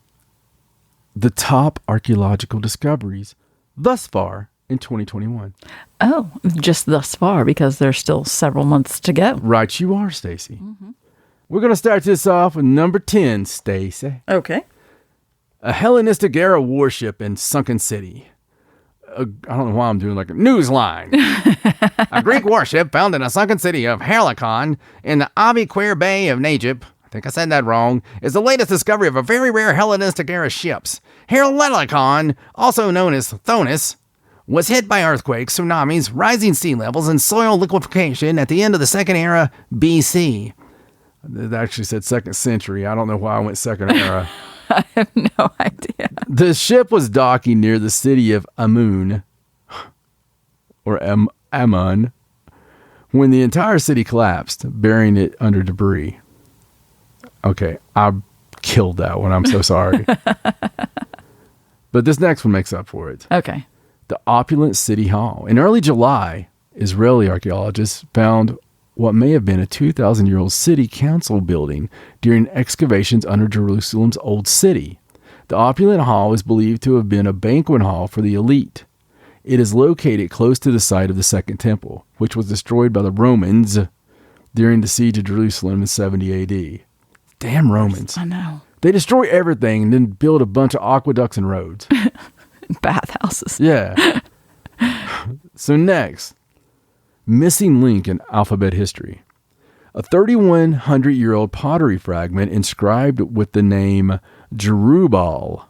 the top archaeological discoveries thus far in 2021. Oh, just thus far, because there's still several months to go. Right you are, Stacey. Mm-hmm. We're going to start this off with number 10, Stacey. Okay. A Hellenistic era warship in sunken city. I don't know why I'm doing like a newsline. A Greek warship found in a sunken city of Helicon in the Aykroyd Bay of Egypt, I think I said that wrong, is the latest discovery of a very rare Hellenistic era ships. Helicon, also known as Thonis, was hit by earthquakes, tsunamis, rising sea levels, and soil liquefaction at the end of the second era BC. It actually said second century. I don't know why I went second era. I have no idea. The ship was docking near the city of Amun, or Ammon, when the entire city collapsed, burying it under debris. Okay, I killed that one. I'm so sorry. But this next one makes up for it. Okay. The Opulent City Hall. In early July, Israeli archaeologists found what may have been a 2,000-year-old city council building during excavations under Jerusalem's Old City. The Opulent Hall is believed to have been a banquet hall for the elite. It is located close to the site of the Second Temple, which was destroyed by the Romans during the siege of Jerusalem in 70 A.D. Damn Romans. I know. They destroy everything and then build a bunch of aqueducts and roads. Bathhouses. Yeah. So next, missing link in alphabet history. A 3,100-year-old pottery fragment inscribed with the name Jerubal,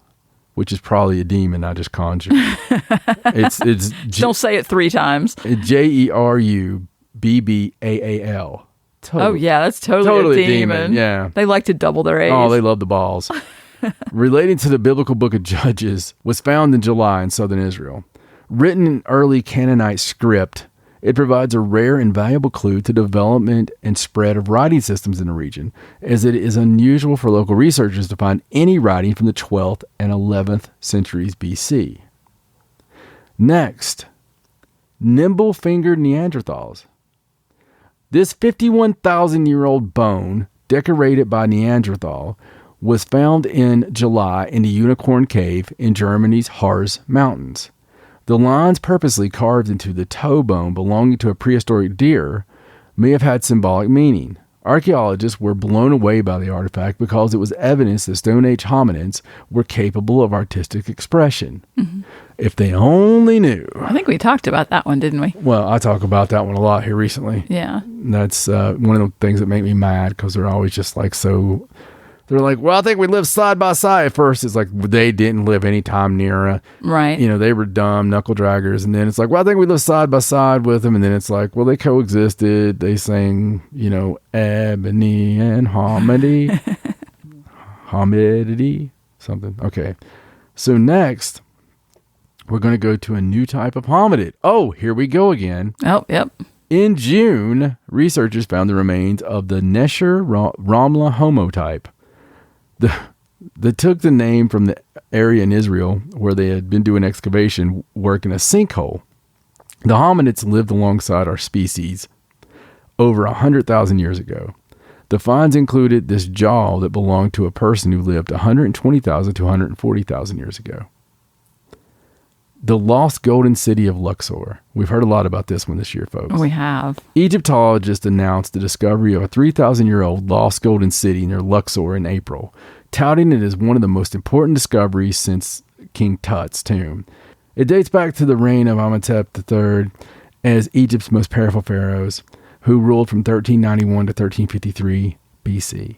which is probably a demon I just conjured. Don't say it 3 times. Jerubbaal. Oh, yeah, that's totally a demon. Yeah. They like to double their age. Oh, they love the balls. Relating to the biblical book of Judges, was found in July in southern Israel. Written in early Canaanite script, it provides a rare and valuable clue to development and spread of writing systems in the region, as it is unusual for local researchers to find any writing from the 12th and 11th centuries BC. Next, nimble-fingered Neanderthals. This 51,000-year-old bone, decorated by Neanderthal, was found in July in the Unicorn Cave in Germany's Harz Mountains. The lines purposely carved into the toe bone belonging to a prehistoric deer may have had symbolic meaning. Archaeologists were blown away by the artifact because it was evidence that Stone Age hominids were capable of artistic expression. Mm-hmm. If they only knew. I think we talked about that one, didn't we? Well, I talk about that one a lot here recently. Yeah. That's one of the things that make me mad because they're always just like so... They're like, well, I think we lived side by side. At first, it's like they didn't live any time near. Right. You know, they were dumb knuckle draggers. And then it's like, well, I think we lived side by side with them. And then it's like, well, they coexisted. They sang, you know, ebony and hominy. Homidity. Something. Okay. So next, we're going to go to a new type of hominid. Oh, here we go again. Oh, yep. In June, researchers found the remains of the Nesher Ramla homotype. They took the name from the area in Israel where they had been doing excavation work in a sinkhole. The hominids lived alongside our species over 100,000 years ago. The finds included this jaw that belonged to a person who lived 120,000 to 140,000 years ago. The lost golden city of Luxor. We've heard a lot about this one this year, folks. We have. Egyptologists announced the discovery of a 3,000-year-old lost golden city near Luxor in April, touting it as one of the most important discoveries since King Tut's tomb. It dates back to the reign of Amenhotep III as Egypt's most powerful pharaohs, who ruled from 1391 to 1353 BC.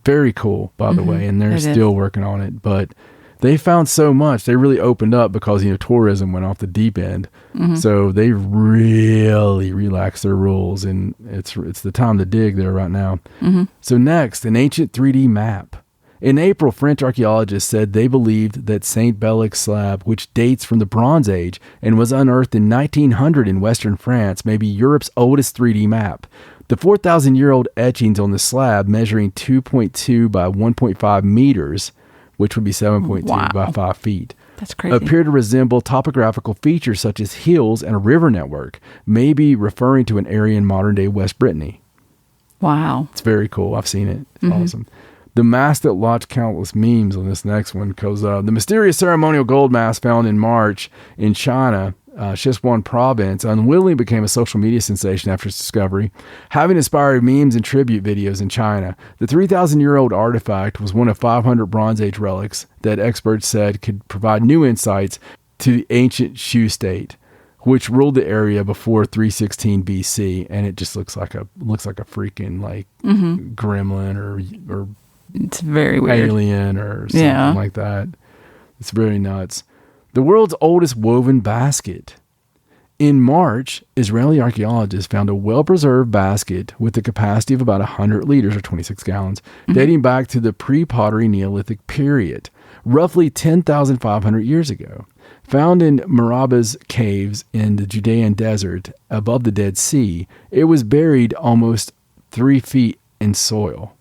Very cool, by the way, and they're still working on it, but... They found so much. They really opened up because, you know, tourism went off the deep end. Mm-hmm. So they really relaxed their rules, and it's the time to dig there right now. Mm-hmm. So next, an ancient 3D map. In April, French archaeologists said they believed that St. Belix slab, which dates from the Bronze Age and was unearthed in 1900 in western France, may be Europe's oldest 3D map. The 4,000-year-old etchings on the slab, measuring 2.2 by 1.5 meters, which would be 7.2 by 5 feet. That's crazy. Appear to resemble topographical features such as hills and a river network, maybe referring to an area in modern-day West Brittany. Wow. It's very cool. I've seen it. It's awesome. The mask that launched countless memes on this next one, because the mysterious ceremonial gold mask found in March in China Sichuan province, unwillingly became a social media sensation after its discovery, having inspired memes and tribute videos in China. The 3,000-year-old artifact was one of 500 Bronze Age relics that experts said could provide new insights to the ancient Shu state, which ruled the area before 316 BC, and it just looks like a freaking like gremlin or it's very weird alien or something like that. It's very nuts. The world's oldest woven basket. In March, Israeli archaeologists found a well-preserved basket with the capacity of about 100 liters or 26 gallons, dating back to the pre-pottery Neolithic period, roughly 10,500 years ago. Found in Meraba's caves in the Judean desert above the Dead Sea, it was buried almost 3 feet in soil.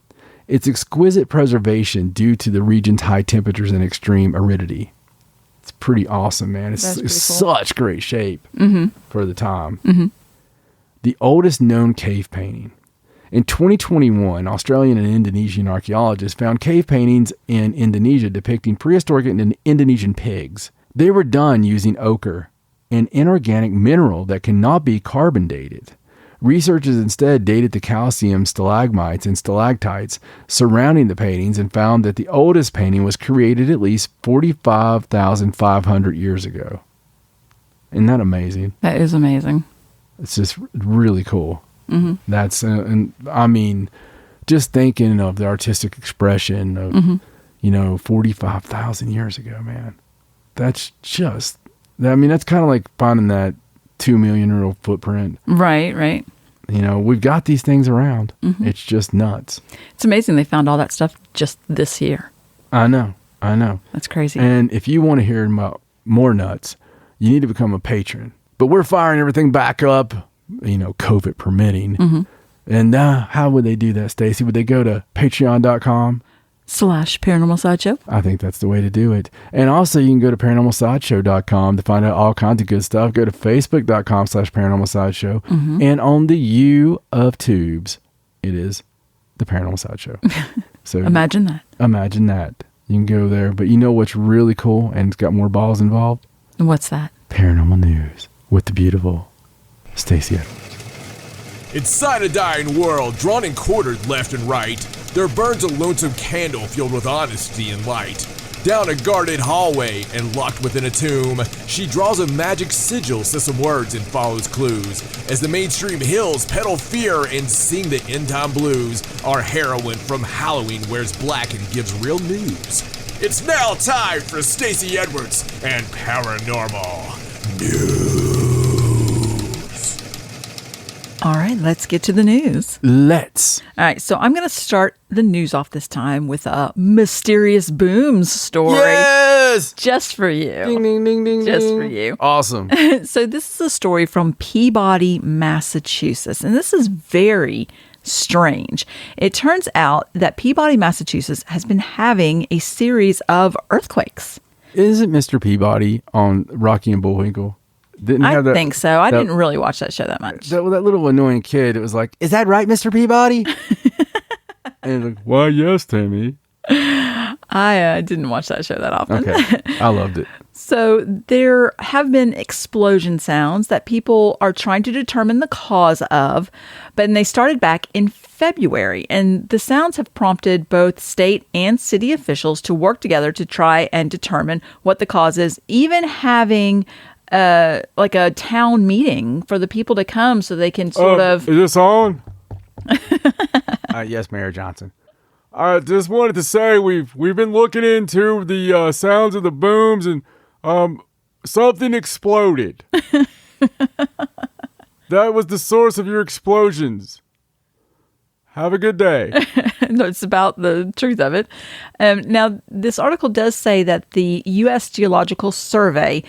Its exquisite preservation due to the region's high temperatures and extreme aridity. It's pretty awesome, man. It's cool. Such great shape for the time. The oldest known cave painting. In 2021, Australian and Indonesian archaeologists found cave paintings in Indonesia depicting prehistoric Indonesian pigs. They were done using ochre, an inorganic mineral that cannot be carbon dated. Researchers instead dated the calcium stalagmites and stalactites surrounding the paintings and found that the oldest painting was created at least 45,500 years ago. Isn't that amazing? That is amazing. It's just really cool. That's, and I mean, just thinking of the artistic expression of, 45,000 years ago, man. That's just, I mean, that's kind of like finding that 2 million-year-old footprint. Right. We've got these things around. It's just nuts. It's amazing they found all that stuff just this year. I know. That's crazy. And if you want to hear about more nuts, you need to become a patron. But we're firing everything back up, COVID permitting. And how would they do that, Stacey? Would they go to patreon.com/Paranormal Sideshow? I think that's the way to do it. And also you can go to paranormalsideshow.com to find out all kinds of good stuff. Go to facebook.com/Paranormal Sideshow. And on the U of Tubes, it is the Paranormal Sideshow. So Imagine that. You can go there. But you know what's really cool and it's got more balls involved? What's that? Paranormal News with the beautiful Stacey Edwards. Inside a dying world, drawn and quartered left and right, there burns a lonesome candle filled with honesty and light. Down a guarded hallway and locked within a tomb, she draws a magic sigil, says some words, and follows clues. As the mainstream hills peddle fear and sing the end-time blues, our heroine from Halloween wears black and gives real news. It's now time for Stacey Edwards and Paranormal News. All right, let's get to the news. Let's. All right, so I'm going to start the news off this time with a mysterious booms story. Yes! Just for you. Ding, ding, ding, ding, Just ding. for you. Awesome. So this is a story from Peabody, Massachusetts, and this is very strange. It turns out that Peabody, Massachusetts has been having a series of earthquakes. Isn't Mr. Peabody on Rocky and Bullwinkle? I think so. I didn't really watch that show that much. That little annoying kid, it was like, is that right, Mr. Peabody? And like, why, yes, Timmy. I didn't watch that show that often. Okay, I loved it. So there have been explosion sounds that people are trying to determine the cause of, but they started back in February. And the sounds have prompted both state and city officials to work together to try and determine what the cause is, even having like a town meeting for the people to come so they can sort of... Is this on? Yes, Mayor Johnson. I just wanted to say we've been looking into the sounds of the booms and something exploded. That was the source of your explosions. Have a good day. No, it's about the truth of it. Now, this article does say that the U.S. Geological Survey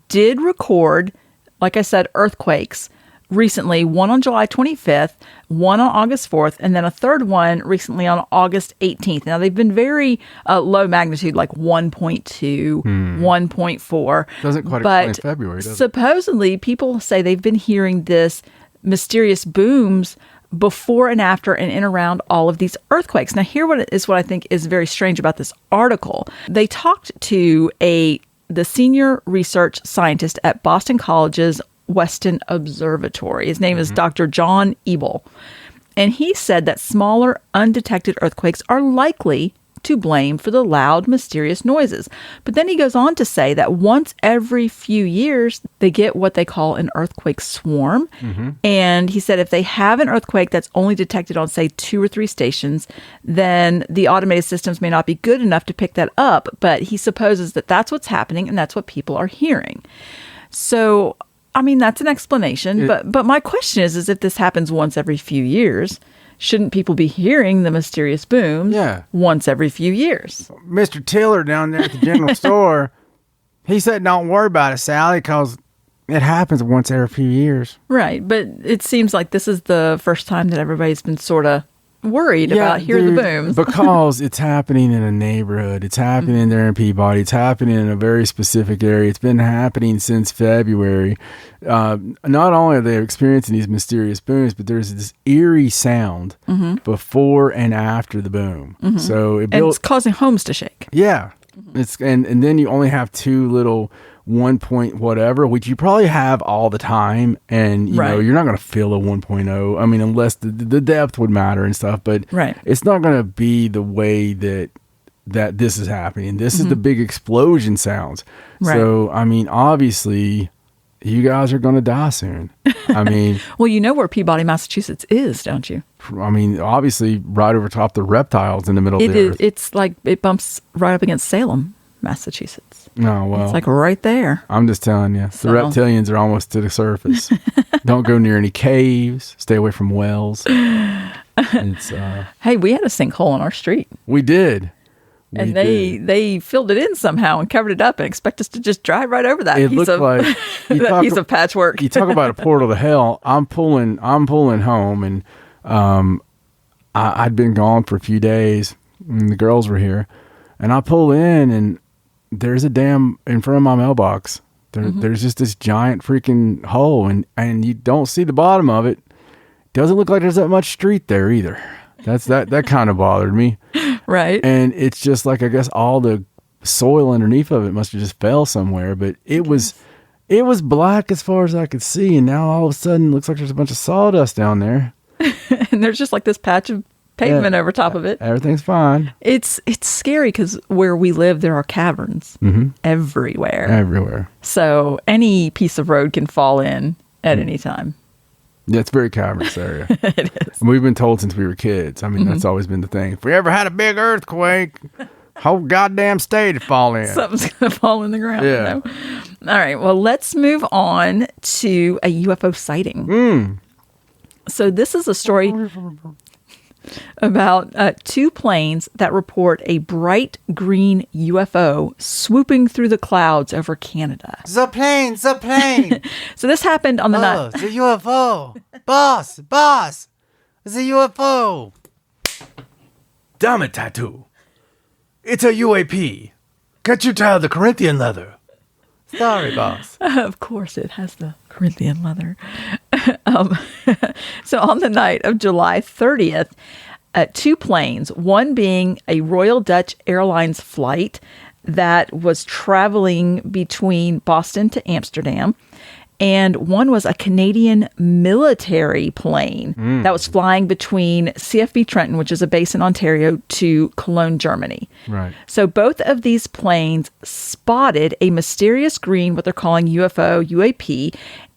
did record, like I said, earthquakes recently, one on July 25th, one on August 4th, and then a third one recently on August 18th. Now, they've been very low magnitude, like 1.2, 1.4. Doesn't quite explain February, does it? Supposedly, people say they've been hearing this mysterious booms before and after and in around all of these earthquakes. Now, here what I think is very strange about this article. They talked to a the senior research scientist at Boston College's Weston Observatory. His name is Dr. John Ebel. And he said that smaller, undetected earthquakes are likely to blame for the loud, mysterious noises. But then he goes on to say that once every few years, they get what they call an earthquake swarm. And he said if they have an earthquake that's only detected on, say, 2 or 3 stations, then the automated systems may not be good enough to pick that up. But he supposes that that's what's happening and that's what people are hearing. So, I mean, that's an explanation. But my question is if this happens once every few years, shouldn't people be hearing the mysterious booms once every few years? Mr. Tiller down there at the general store, he said, don't worry about it, Sally, because it happens once every few years. Right. But it seems like this is the first time that everybody's been sort of worried about hearing the booms. Because it's happening in a neighborhood. It's happening there in Peabody. It's happening in a very specific area. It's been happening since February. Not only are they experiencing these mysterious booms, but there's this eerie sound before and after the boom. So it's causing homes to shake. Yeah. It's and then you only have 2 little 1 point whatever, which you probably have all the time, and you know you're not going to feel a 1.0. I mean, unless the depth would matter and stuff, but it's not going to be the way that this is happening. This is the big explosion sounds. So I mean, obviously, you guys are going to die soon. I mean, well, you know where Peabody, Massachusetts is, don't you? I mean, obviously, right over top the reptiles in the middle of the earth. It's like it bumps right up against Salem, Massachusetts. No, well, it's like right there. I'm just telling you, the reptilians are almost to the surface. Don't go near any caves. Stay away from wells. It's, hey, we had a sinkhole on our street. We did. And they filled it in somehow and covered it up and expect us to just drive right over that piece of patchwork. You talk about a portal to hell. I'm pulling home, and I'd been gone for a few days, and the girls were here, and I pull in, and there's a dam in front of my mailbox. There's just this giant freaking hole, and you don't see the bottom of it. Doesn't look like there's that much street there either. That kind of bothered me. Right. And it's just like, I guess all the soil underneath of it must have just fell somewhere, but it was black as far as I could see, and now all of a sudden it looks like there's a bunch of sawdust down there. And there's just like this patch of pavement over top of it. Everything's fine. It's scary because where we live, there are caverns everywhere. So any piece of road can fall in at any time. Yeah, it's a very cavernous area. It is. And we've been told since we were kids. I mean, that's always been the thing. If we ever had a big earthquake, whole goddamn state would fall in. Something's going to fall in the ground. Yeah. You know? All right. Well, let's move on to a UFO sighting. So this is a story about 2 planes that report a bright green UFO swooping through the clouds over Canada. The plane. So this happened on the night. The UFO. Boss. The UFO. Damn it, Tattoo. It's a UAP. Get your tail the Corinthian leather. Sorry, boss. Of course it has the Corinthian leather. So on the night of July 30th, 2 planes, one being a Royal Dutch Airlines flight that was traveling between Boston to Amsterdam, and one was a Canadian military plane that was flying between CFB Trenton, which is a base in Ontario, to Cologne, Germany. Right. So both of these planes spotted a mysterious green, what they're calling UFO, UAP,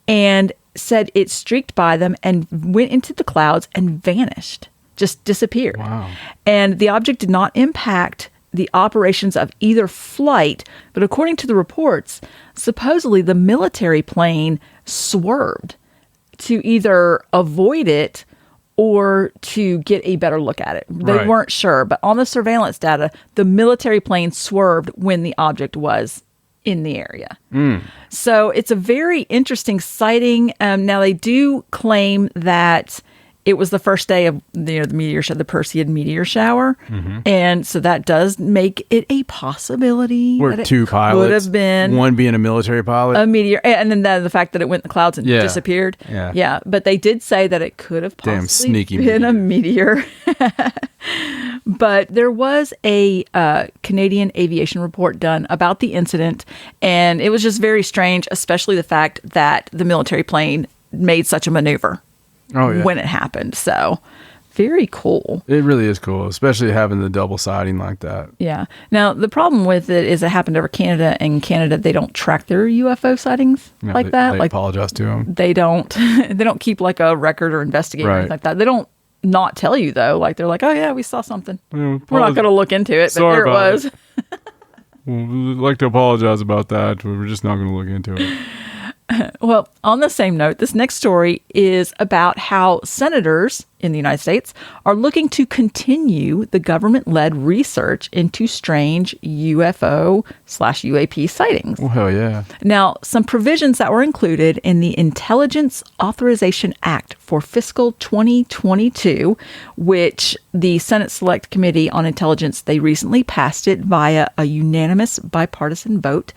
and said it streaked by them and went into the clouds and vanished, just disappeared. Wow. And the object did not impact the operations of either flight, but according to the reports, supposedly the military plane swerved to either avoid it or to get a better look at it. They weren't sure, but on the surveillance data, the military plane swerved when the object was in the area. So it's a very interesting sighting. Now, they do claim that it was the first day of the meteor shower, the Perseid meteor shower. And so that does make it a possibility. Or that two pilots. Would have been. One being a military pilot. A meteor. And then the fact that it went in the clouds and disappeared. Yeah. But they did say that it could have possibly sneaky been a meteor. But there was a Canadian aviation report done about the incident, and it was just very strange, especially the fact that the military plane made such a maneuver when it happened. So very cool. It really is cool, especially having the double siding like that. Yeah. Now, the problem with it is it happened over Canada, and in Canada, they don't track their UFO sightings like that. They apologize to them. They don't keep like a record or investigate or anything like that. They don't not tell you, though. Like, they're like, oh, yeah, we saw something. We're not going to look into it, but there it was. We'd like to apologize about that. We're just not going to look into it. Well, on the same note, this next story is about how senators in the United States are looking to continue the government-led research into strange UFO/UAP sightings. Well, hell yeah. Now, some provisions that were included in the Intelligence Authorization Act for fiscal 2022, which the Senate Select Committee on Intelligence, they recently passed it via a unanimous bipartisan vote,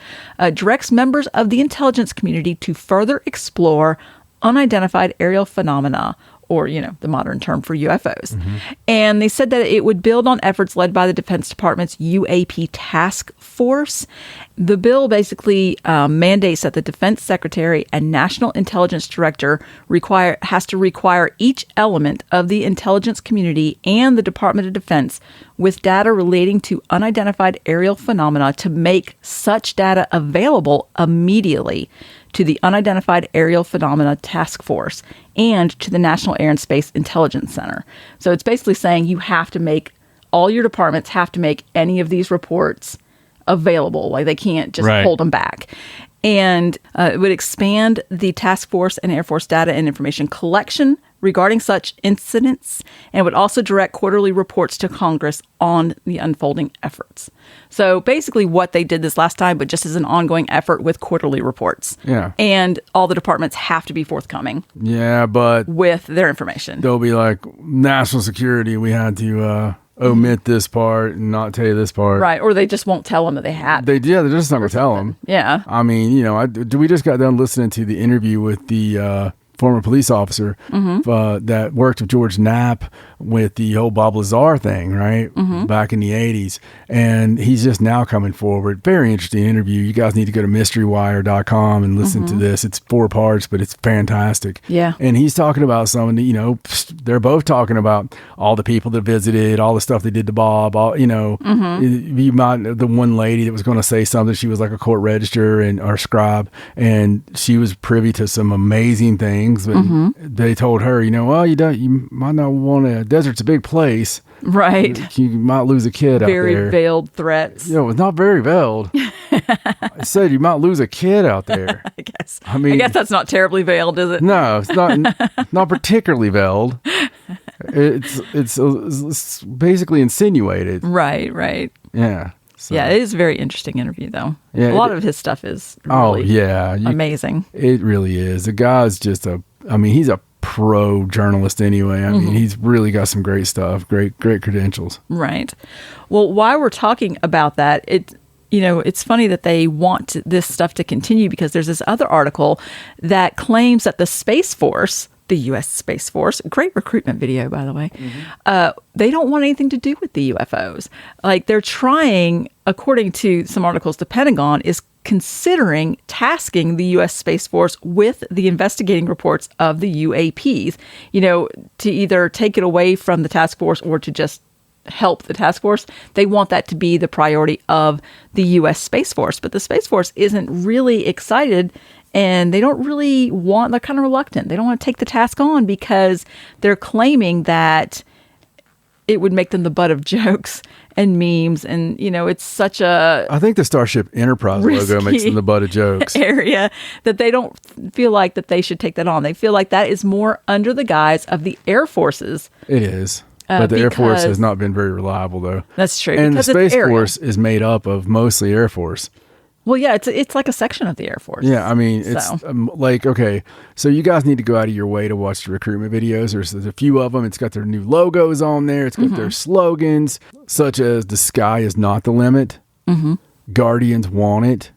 directs members of the intelligence community to further explore unidentified aerial phenomena, or, the modern term for UFOs. And they said that it would build on efforts led by the Defense Department's UAP Task Force. The bill basically mandates that the Defense Secretary and National Intelligence Director has to require each element of the intelligence community and the Department of Defense with data relating to unidentified aerial phenomena to make such data available immediately to the Unidentified Aerial Phenomena Task Force and to the National Air and Space Intelligence Center. So it's basically saying all your departments have to make any of these reports available. Like, they can't just hold them back. And it would expand the task force and Air Force data and information collection regarding such incidents, and would also direct quarterly reports to Congress on the unfolding efforts. So basically what they did this last time, but just as an ongoing effort with quarterly reports. Yeah. And all the departments have to be forthcoming. Yeah, but with their information. They'll be like, national security, we had to omit this part and not tell you this part. Right, or they just won't tell them that they had. They're just not going to tell them. Yeah. I mean, we just got done listening to the interview with the former police officer that worked with George Knapp with the whole Bob Lazar thing, right? Back in the 80s. And he's just now coming forward. Very interesting interview. You guys need to go to mysterywire.com and listen to this. It's 4 parts, but it's fantastic. Yeah. And he's talking about they're both talking about all the people that visited, all the stuff they did to Bob, you might, the one lady that was going to say something, she was like a court register or scribe, and she was privy to some amazing things. But they told her, you might not want to. Desert's a big place, right? You might lose a kid out there. Very veiled threats. It's not very veiled. I said you might lose a kid out there. I guess. I guess that's not terribly veiled, is it? No, it's not particularly veiled. It's basically insinuated. Right. Yeah. So. Yeah, it is a very interesting interview, though. Yeah, a lot of his stuff is really amazing. It really is. The guy's just he's a pro journalist anyway. I mean, he's really got some great stuff, great credentials. Right. Well, while we're talking about that, it's funny that they want this stuff to continue, because there's this other article that claims that the Space Force, the U.S. Space Force, great recruitment video, by the way, they don't want anything to do with the UFOs. Like, they're trying, according to some articles, the Pentagon is considering tasking the U.S. Space Force with the investigating reports of the UAPs, to either take it away from the task force or to just help the task force. They want that to be the priority of the U.S. Space Force. But the Space Force isn't really excited, and they don't really they're kind of reluctant. They don't want to take the task on because they're claiming that it would make them the butt of jokes and memes. And, it's such a... I think the Starship Enterprise logo makes them the butt of jokes. Area that they don't feel like that they should take that on. They feel like that is more under the guise of the Air Forces. It is. But the Air Force has not been very reliable, though. That's true. And the Space Force is made up of mostly Air Force. Well, yeah, it's like a section of the Air Force. Yeah, I mean, it's like, okay, so you guys need to go out of your way to watch the recruitment videos. There's a few of them. It's got their new logos on there. It's got their slogans, such as "The sky is not the limit." Guardians want it.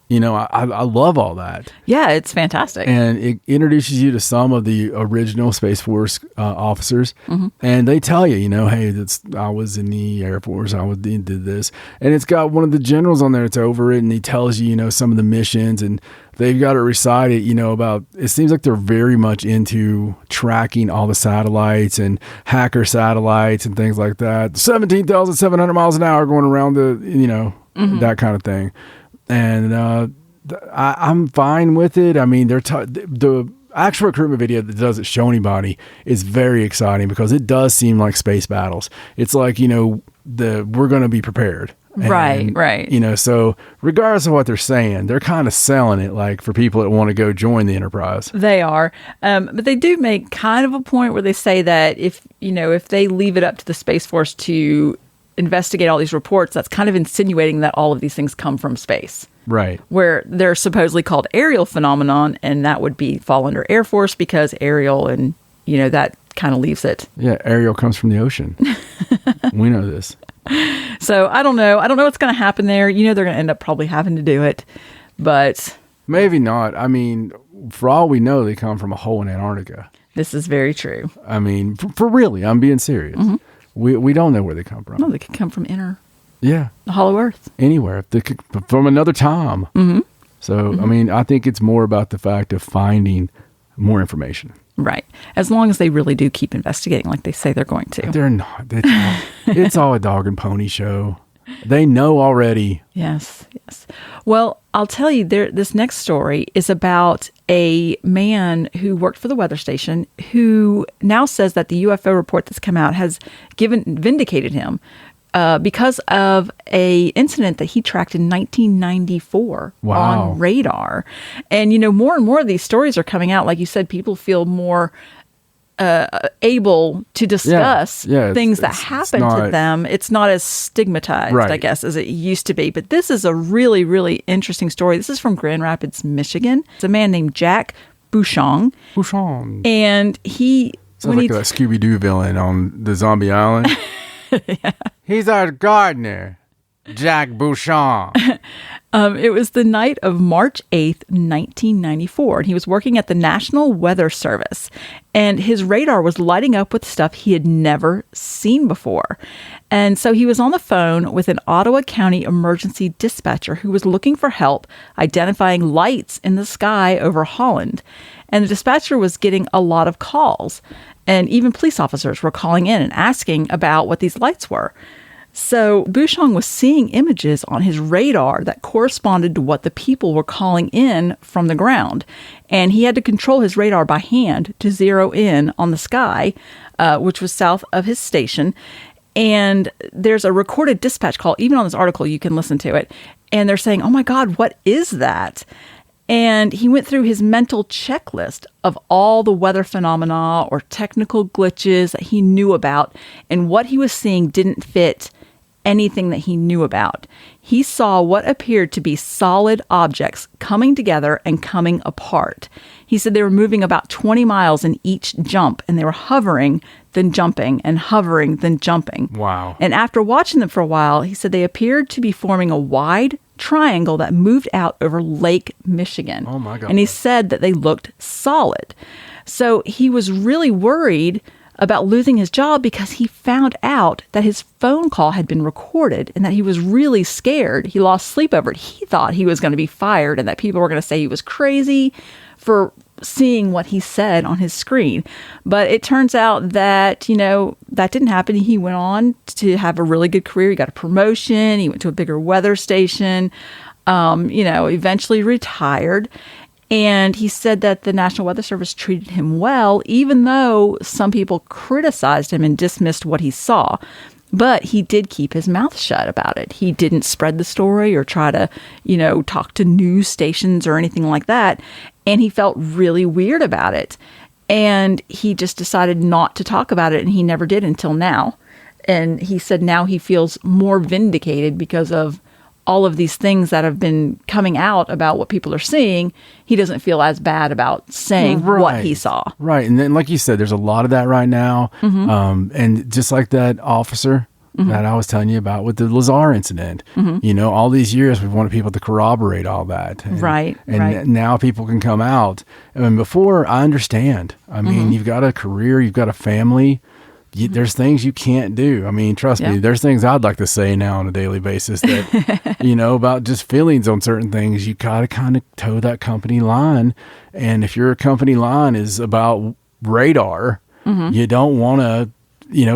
You know, I love all that. Yeah, it's fantastic. And it introduces you to some of the original Space Force officers. And they tell you, you know, hey, I was in the Air Force. Did this. And it's got one of the generals on there that's over it. And he tells you, you know, some of the missions. And they've got it recited, you know, about, it seems like they're very much into tracking all the satellites and hacker satellites and things like that. 17,700 miles an hour going around the, you know, that kind of thing. And I'm fine with it. I mean, the actual recruitment video that doesn't show anybody is very exciting because it does seem like space battles. It's like, you know, we're going to be prepared. And, right. You know, so regardless of what they're saying, they're kind of selling it like for people that want to go join the Enterprise. They are. But they do make kind of a point where they say that if they leave it up to the Space Force to investigate all these reports, that's kind of insinuating that all of these things come from space. Right. Where they're supposedly called aerial phenomenon, and that would fall under Air Force because aerial, and, you know, that kind of leaves it. Yeah, aerial comes from the ocean. We know this. So I don't know. I don't know what's going to happen there. You know, they're going to end up probably having to do it, but maybe not. I mean, for all we know, they come from a hole in Antarctica. This is very true. I mean, for really, I'm being serious. We don't know where they come from. No, they could come from the Hollow Earth. Anywhere. They could, from another time. So, I mean, I think it's more about the fact of finding more information. Right. As long as they really do keep investigating like they say they're going to. They're not. It's all a dog and pony show. They know already. Yes. Well, I'll tell you, this next story is about a man who worked for the weather station who now says that the UFO report that's come out has vindicated him because of a incident that he tracked in 1994 on radar. And, you know, more and more of these stories are coming out. Like you said, people feel more able to discuss things that happen to them. It's not as stigmatized, I guess, as it used to be. But this is a really, really interesting story. This is from Grand Rapids, Michigan. It's a man named Jack Bouchon. And he... Sounds like a Scooby-Doo villain on the Zombie Island. He's our gardener, Jack Bouchon. It was the night of March 8th, 1994, and he was working at the National Weather Service, and his radar was lighting up with stuff he had never seen before. And so he was on the phone with an Ottawa County emergency dispatcher who was looking for help identifying lights in the sky over Holland. And the dispatcher was getting a lot of calls, and even police officers were calling in and asking about what these lights were. So Bouchon was seeing images on his radar that corresponded to what the people were calling in from the ground. And he had to control his radar by hand to zero in on the sky, which was south of his station. And there's a recorded dispatch call. Even on this article, you can listen to it. And they're saying, oh my God, what is that? And he went through his mental checklist of all the weather phenomena or technical glitches that he knew about. And what he was seeing didn't fit anything that he knew about. He saw what appeared to be solid objects coming together and coming apart. He said they were moving about 20 miles in each jump, and they were hovering, then jumping, and hovering, then jumping. Wow. And after watching them for a while, he said they appeared to be forming a wide triangle that moved out over Lake Michigan. Oh my God. And he said that they looked solid. So he was really worried about losing his job because he found out that his phone call had been recorded and that he was really scared. He lost sleep over it. He thought he was going to be fired and that people were going to say he was crazy for seeing what he said on his screen. But it turns out that, you know, that didn't happen. He went on to have a really good career. He got a promotion. He went to a bigger weather station, eventually retired. And he said that the National Weather Service treated him well, even though some people criticized him and dismissed what he saw. But he did keep his mouth shut about it. He didn't spread the story or try to, talk to news stations or anything like that. And he felt really weird about it. And he just decided not to talk about it. And he never did until now. And he said now he feels more vindicated because of all of these things that have been coming out about what people are seeing, he doesn't feel as bad about saying what he saw. Right. And then, like you said, there's a lot of that right now. And just like that officer that I was telling you about with the Lazar incident, all these years we've wanted people to corroborate all that. And now people can come out. I mean, before, I understand. I mean, you've got a career, you've got a family. There's things you can't do. I mean, trust me, there's things I'd like to say now on a daily basis that, about just feelings on certain things. You got to kind of toe that company line. And if your company line is about radar, you don't want to,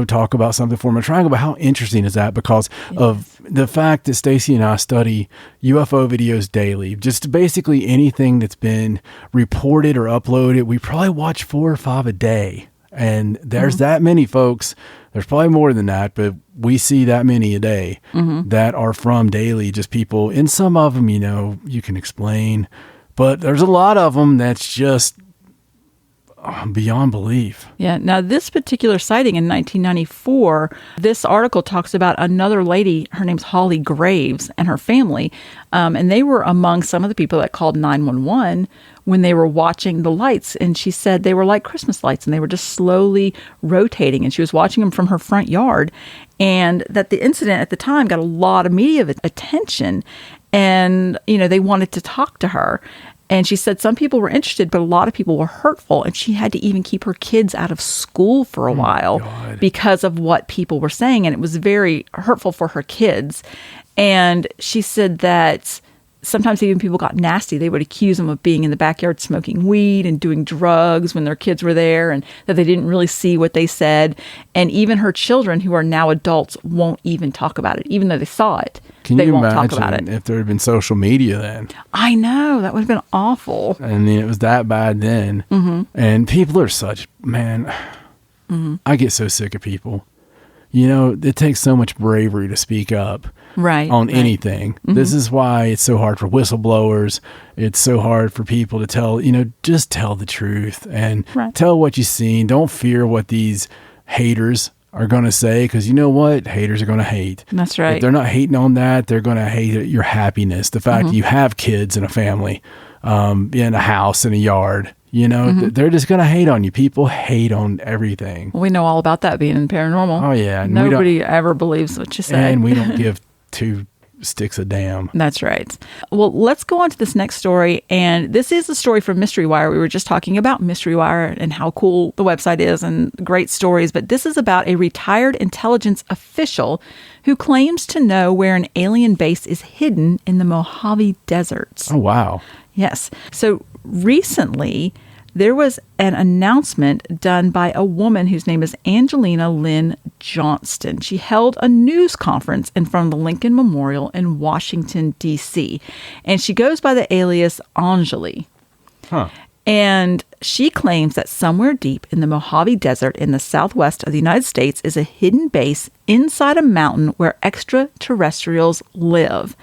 talk about something form a triangle. But how interesting is that? Because of the fact that Stacey and I study UFO videos daily, just basically anything that's been reported or uploaded, we probably watch 4 or 5 a day. And there's that many folks, there's probably more than that, but we see that many a day that are from daily, just people. And some of them, you can explain, but there's a lot of them that's just beyond belief. Yeah. Now, this particular sighting in 1994, this article talks about another lady, her name's Holly Graves, and her family. And they were among some of the people that called 911 when they were watching the lights. And she said they were like Christmas lights and they were just slowly rotating. And she was watching them from her front yard. And that the incident at the time got a lot of media attention. And, they wanted to talk to her. And she said some people were interested, but a lot of people were hurtful. And she had to even keep her kids out of school for a while because of what people were saying. And it was very hurtful for her kids. And she said that sometimes even people got nasty. They would accuse them of being in the backyard smoking weed and doing drugs when their kids were there, and that they didn't really see what they said. And even her children, who are now adults, won't even talk about it, even though they saw it. They won't talk about it. If there had been social media then? I know. That would have been awful. And it was that bad then. And people are such, man, I get so sick of people. It takes so much bravery to speak up on anything. This is why it's so hard for whistleblowers. It's so hard for people to tell, just tell the truth and tell what you've seen. Don't fear what these haters are going to say, because you know what? Haters are going to hate. That's right. If they're not hating on that, they're going to hate your happiness. The fact that you have kids and a family, in a house, in a yard. They're just going to hate on you. People hate on everything. We know all about that being in paranormal. Oh, yeah. Nobody ever believes what you say. And we don't give 2 sticks a damn. That's right. Well, let's go on to this next story. And this is a story from Mystery Wire. We were just talking about Mystery Wire and how cool the website is and great stories. But this is about a retired intelligence official who claims to know where an alien base is hidden in the Mojave deserts. Oh, wow. Yes. So recently, there was an announcement done by a woman whose name is Angelina Lynn Johnston. She held a news conference in front of the Lincoln Memorial in Washington, D.C. And she goes by the alias Anjali. And she claims that somewhere deep in the Mojave Desert in the southwest of the United States is a hidden base inside a mountain where extraterrestrials live.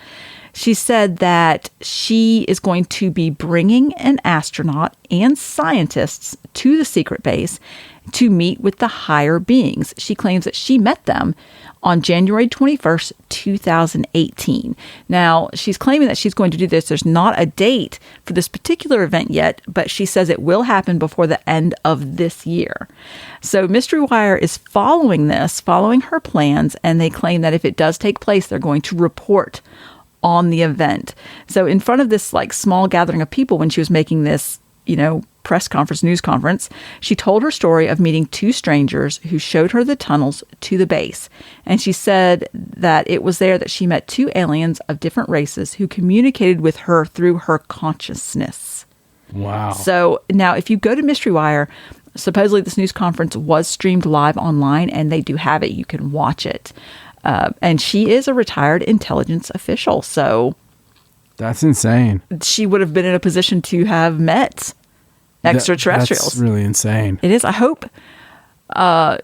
She said that she is going to be bringing an astronaut and scientists to the secret base to meet with the higher beings. She claims that she met them on January 21st, 2018. Now, she's claiming that she's going to do this. There's not a date for this particular event yet, but she says it will happen before the end of this year. So Mystery Wire is following her plans, and they claim that if it does take place, they're going to report on the event. So in front of this small gathering of people, when she was making this, press conference, news conference, she told her story of meeting 2 strangers who showed her the tunnels to the base. And she said that it was there that she met 2 aliens of different races who communicated with her through her consciousness. Wow. So now if you go to Mystery Wire, supposedly this news conference was streamed live online, and they do have it. You can watch it. And she is a retired intelligence official, so that's insane. She would have been in a position to have met extraterrestrials. That's really insane. It is. I hope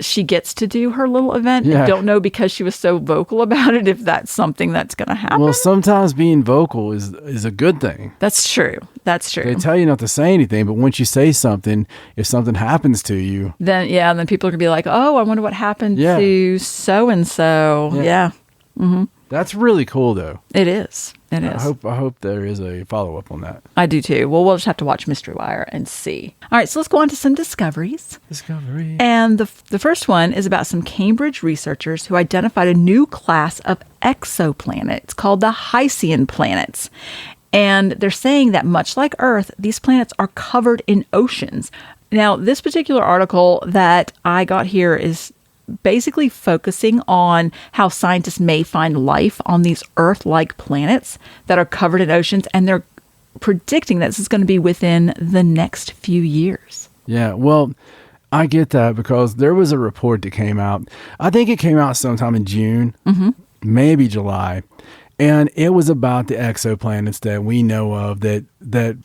she gets to do her little event. Yeah. I don't know, because she was so vocal about it, if that's something that's going to happen. Well, sometimes being vocal is a good thing. That's true. That's true. They tell you not to say anything, but once you say something, if something happens to you, then people are going to be like, oh, I wonder what happened to so-and-so. Yeah. That's really cool, though. It is. It is. I hope there is a follow-up on that. I do, too. Well, we'll just have to watch Mystery Wire and see. All right, so let's go on to some discoveries. And the first one is about some Cambridge researchers who identified a new class of exoplanets called the Hysian Planets. And they're saying that much like Earth, these planets are covered in oceans. Now, this particular article that I got here is basically focusing on how scientists may find life on these Earth-like planets that are covered in oceans, and they're predicting that this is going to be within the next few years. Yeah, well, I get that because there was a report that came out. I think it came out sometime in June, maybe July, and it was about the exoplanets that we know of that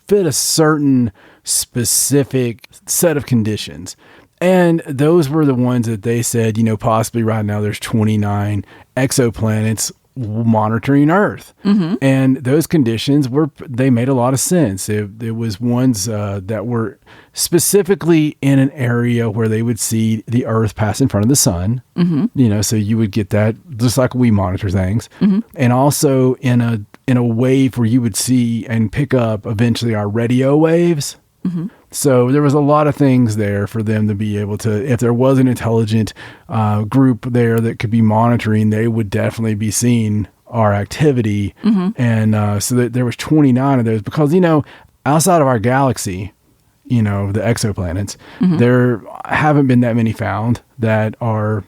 fit a certain specific set of conditions. And those were the ones that they said, possibly right now there's 29 exoplanets monitoring Earth. And those conditions they made a lot of sense. It was ones that were specifically in an area where they would see the Earth pass in front of the sun. So you would get that just like we monitor things. And also in a wave where you would see and pick up eventually our radio waves. So there was a lot of things there for them to be able to, if there was an intelligent group there that could be monitoring, they would definitely be seeing our activity. And so that there was 29 of those because, outside of our galaxy, the exoplanets, there haven't been that many found that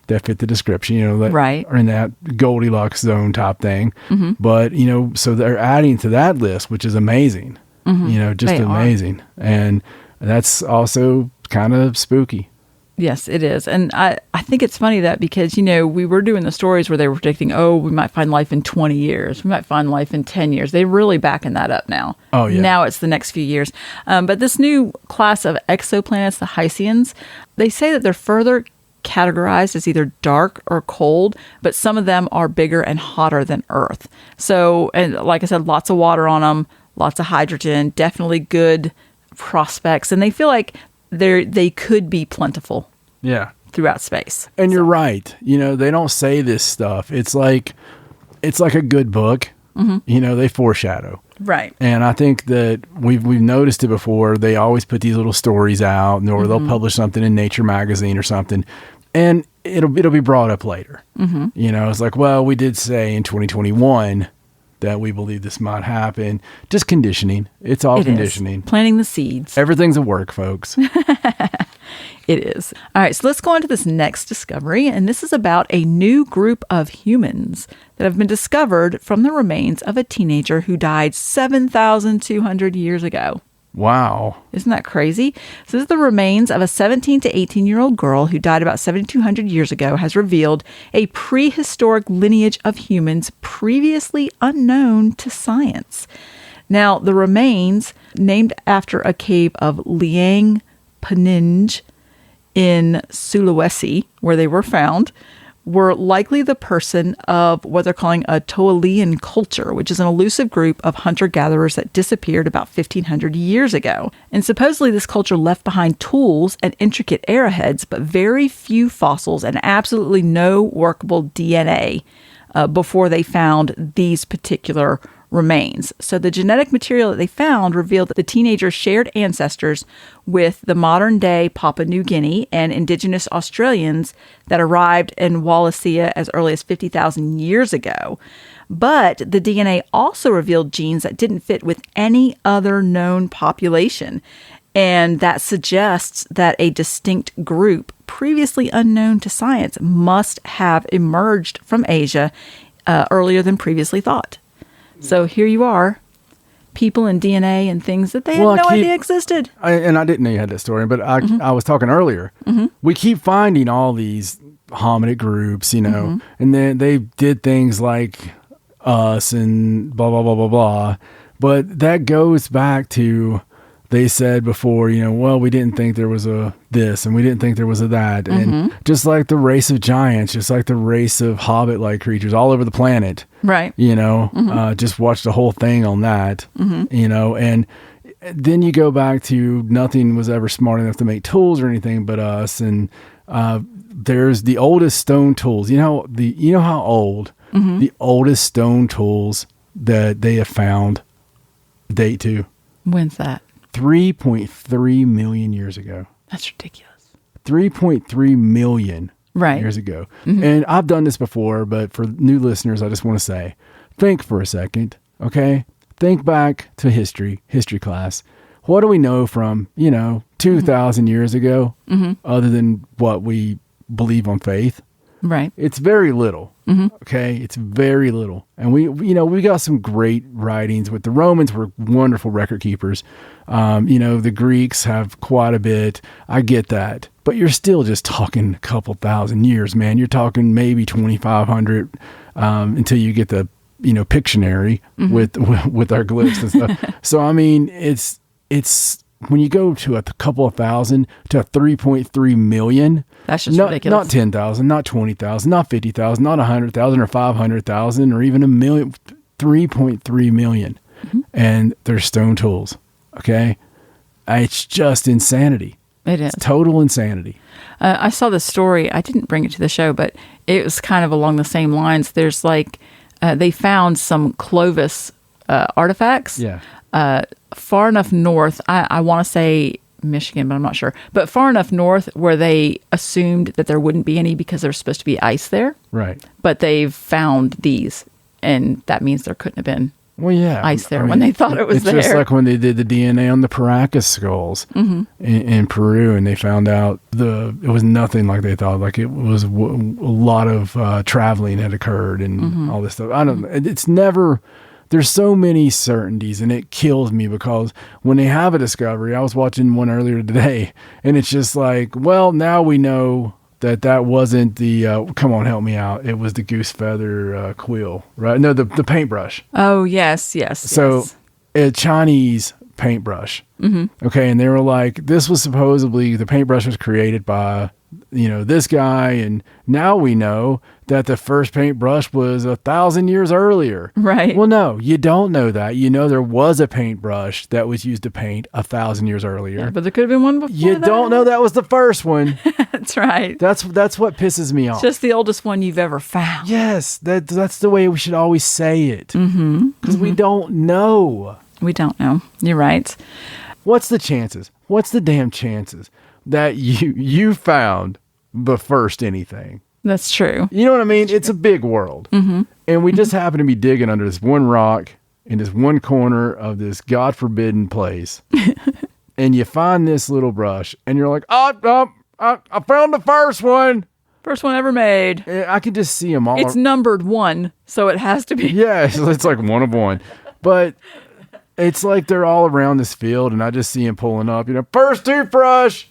fit the description, that are in that Goldilocks zone type thing. But, so they're adding to that list, which is amazing. Just amazing. And that's also kind of spooky. Yes, it is. And I think it's funny that because, we were doing the stories where they were predicting, we might find life in 20 years. We might find life in 10 years. They're really backing that up now. Oh, yeah. Now it's the next few years. But this new class of exoplanets, the Hysians, they say that they're further categorized as either dark or cold, but some of them are bigger and hotter than Earth. So, and like I said, lots of water on them. Lots of hydrogen, definitely good prospects. And they feel like they could be plentiful throughout space. And you're right. They don't say this stuff. It's like a good book. They foreshadow. Right. And I think that we've noticed it before. They always put these little stories out, or they'll publish something in Nature magazine or something. And it'll be brought up later. It's like, well, we did say in 2021 that we believe this might happen. Just conditioning. It's all conditioning. Planting the seeds. Everything's a work, folks. It is. All right, so let's go on to this next discovery, and this is about a new group of humans that have been discovered from the remains of a teenager who died 7,200 years ago. Wow. Isn't that crazy? So this is the remains of a 17 to 18-year-old girl who died about 7,200 years ago, has revealed a prehistoric lineage of humans previously unknown to science. Now, the remains, named after a cave of Liang Peninge in Sulawesi, where they were found, were likely the person of what they're calling a Toalean culture, which is an elusive group of hunter-gatherers that disappeared about 1,500 years ago. And supposedly this culture left behind tools and intricate arrowheads, but very few fossils and absolutely no workable DNA before they found these particular remains. So the genetic material that they found revealed that the teenagers shared ancestors with the modern-day Papua New Guinea and indigenous Australians that arrived in Wallacea as early as 50,000 years ago. But the DNA also revealed genes that didn't fit with any other known population. And that suggests that a distinct group previously unknown to science must have emerged from Asia earlier than previously thought. So here you are, people and DNA and things that they had no idea existed. And I didn't know you had that story, but I was talking earlier. We keep finding all these hominid groups, and then they did things like us and blah, blah, blah, blah, blah. But that goes back to, they said before, well, we didn't think there was a this and we didn't think there was a that. And just like the race of giants, just like the race of hobbit-like creatures all over the planet. Right. Just watch the whole thing on that, and then you go back to nothing was ever smart enough to make tools or anything but us. And there's the oldest stone tools. You know how old the oldest stone tools that they have found date to. When's that? 3.3 million years ago. That's ridiculous. 3.3 million years ago. And I've done this before, but for new listeners, I just want to say, think for a second, okay? Think back to history class. What do we know from, 2,000 years ago, other than what we believe on faith? Right. It's very little. Okay. It's very little. And we got some great writings with the Romans were wonderful record keepers. The Greeks have quite a bit. I get that, but you're still just talking a couple thousand years, man. You're talking maybe 2,500, until you get the, Pictionary with our glyphs and stuff. So, I mean, it's when you go to a couple of thousand to 3.3 million, that's just ridiculous. Not 10,000, not 20,000, not 50,000, not 100,000 or 500,000 or even a million, 3.3 million. And they're stone tools. Okay. It's just insanity. It is. It's total insanity. I saw this story. I didn't bring it to the show, but it was kind of along the same lines. There's they found some Clovis artifacts. Yeah. Far enough north, I want to say Michigan, but I'm not sure. But far enough north where they assumed that there wouldn't be any because there's supposed to be ice there. Right. But they've found these, and that means there couldn't have been ice there when they thought it was there. It's just like when they did the DNA on the Paracas skulls in Peru, and they found out it was nothing like they thought. Like it was a lot of traveling had occurred and all this stuff. I don't. It's never. There's so many certainties, and it kills me because when they have a discovery, I was watching one earlier today, and it's just like, well, now we know that wasn't the, come on, help me out. It was the goose feather quill, right? No, the paintbrush. Oh, yes. So a Chinese paintbrush. Okay. And they were like, this was supposedly, the paintbrush was created by, this guy. And now we know that the first paintbrush was 1,000 years earlier. Right. Well, no, you don't know that. There was a paintbrush that was used to paint 1,000 years earlier. Yeah, but there could have been one before You don't know that was the first one. That's right. That's what pisses me off. Just the oldest one you've ever found. Yes, that's the way we should always say it. Because we don't know. We don't know. You're right. What's the chances? What's the damn chances that you found the first anything? That's true. You know what I mean? It's a big world. And we just happen to be digging under this one rock in this one corner of this God-forbidden place. And you find this little brush, and you're like, I found the first one. First one ever made. I can just see them all. It's numbered 1, so it has to be. Yeah, it's like one of one. But it's like they're all around this field, and I just see him pulling up, first toothbrush,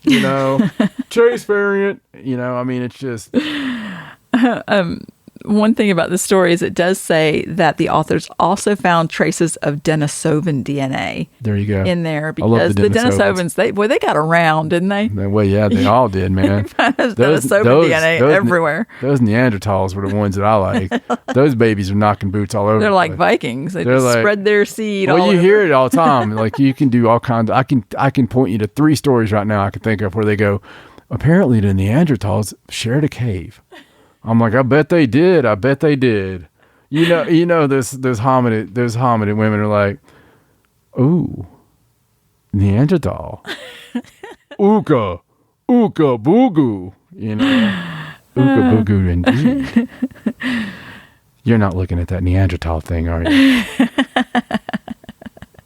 Chase variant, I mean, it's just. One thing about the story is it does say that the authors also found traces of Denisovan DNA. There you go. In there, because the Denisovans, they got around, didn't they? Well, yeah, they all did, man. Denisovan DNA everywhere. Those Neanderthals were the ones that I like. Those babies are knocking boots all over. They're like Vikings. They just spread their seed all over. Well, you hear it all the time. Like you can do all kinds of, I can point you to 3 stories right now I can think of where they go, apparently the Neanderthals shared a cave. I'm like, I bet they did. Those hominid women are like, ooh, Neanderthal. Ooka boogoo. Ooka boogoo indeed. You're not looking at that Neanderthal thing, are you?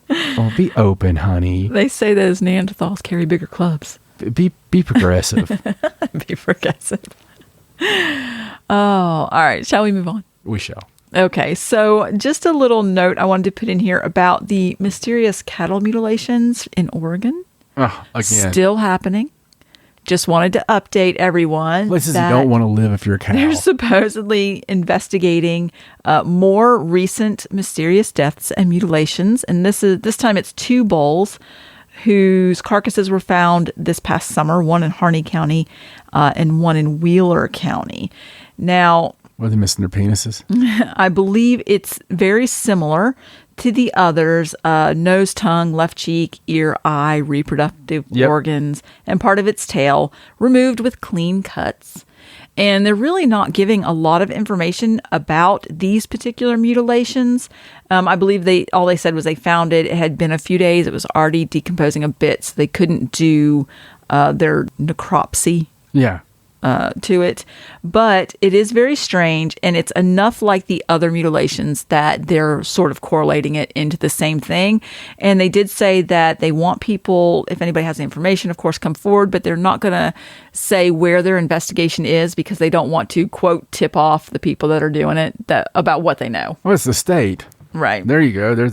Oh, be open, honey. They say those Neanderthals carry bigger clubs. Be progressive. Be progressive. Oh, all right. Shall we move on? We shall. Okay. So just a little note I wanted to put in here about the mysterious cattle mutilations in Oregon. Again. Still happening. Just wanted to update everyone. Places you don't want to live if you're a cow. They're supposedly investigating more recent mysterious deaths and mutilations. And this time it's 2 bulls whose carcasses were found this past summer, one in Harney County and one in Wheeler County. Now, were they missing their penises? I believe it's very similar to the others: nose, tongue, left cheek, ear, eye, reproductive organs, and part of its tail removed with clean cuts. And they're really not giving a lot of information about these particular mutilations. I believe all they said was they found it. It had been a few days. It was already decomposing a bit, so they couldn't do their necropsy. Yeah. To it, but it is very strange, and it's enough like the other mutilations that they're sort of correlating it into the same thing. And they did say that they want people, if anybody has the information, of course, come forward, but they're not going to say where their investigation is because they don't want to, quote, tip off the people that are doing it about what they know. Well, it's the state. Right. There you go.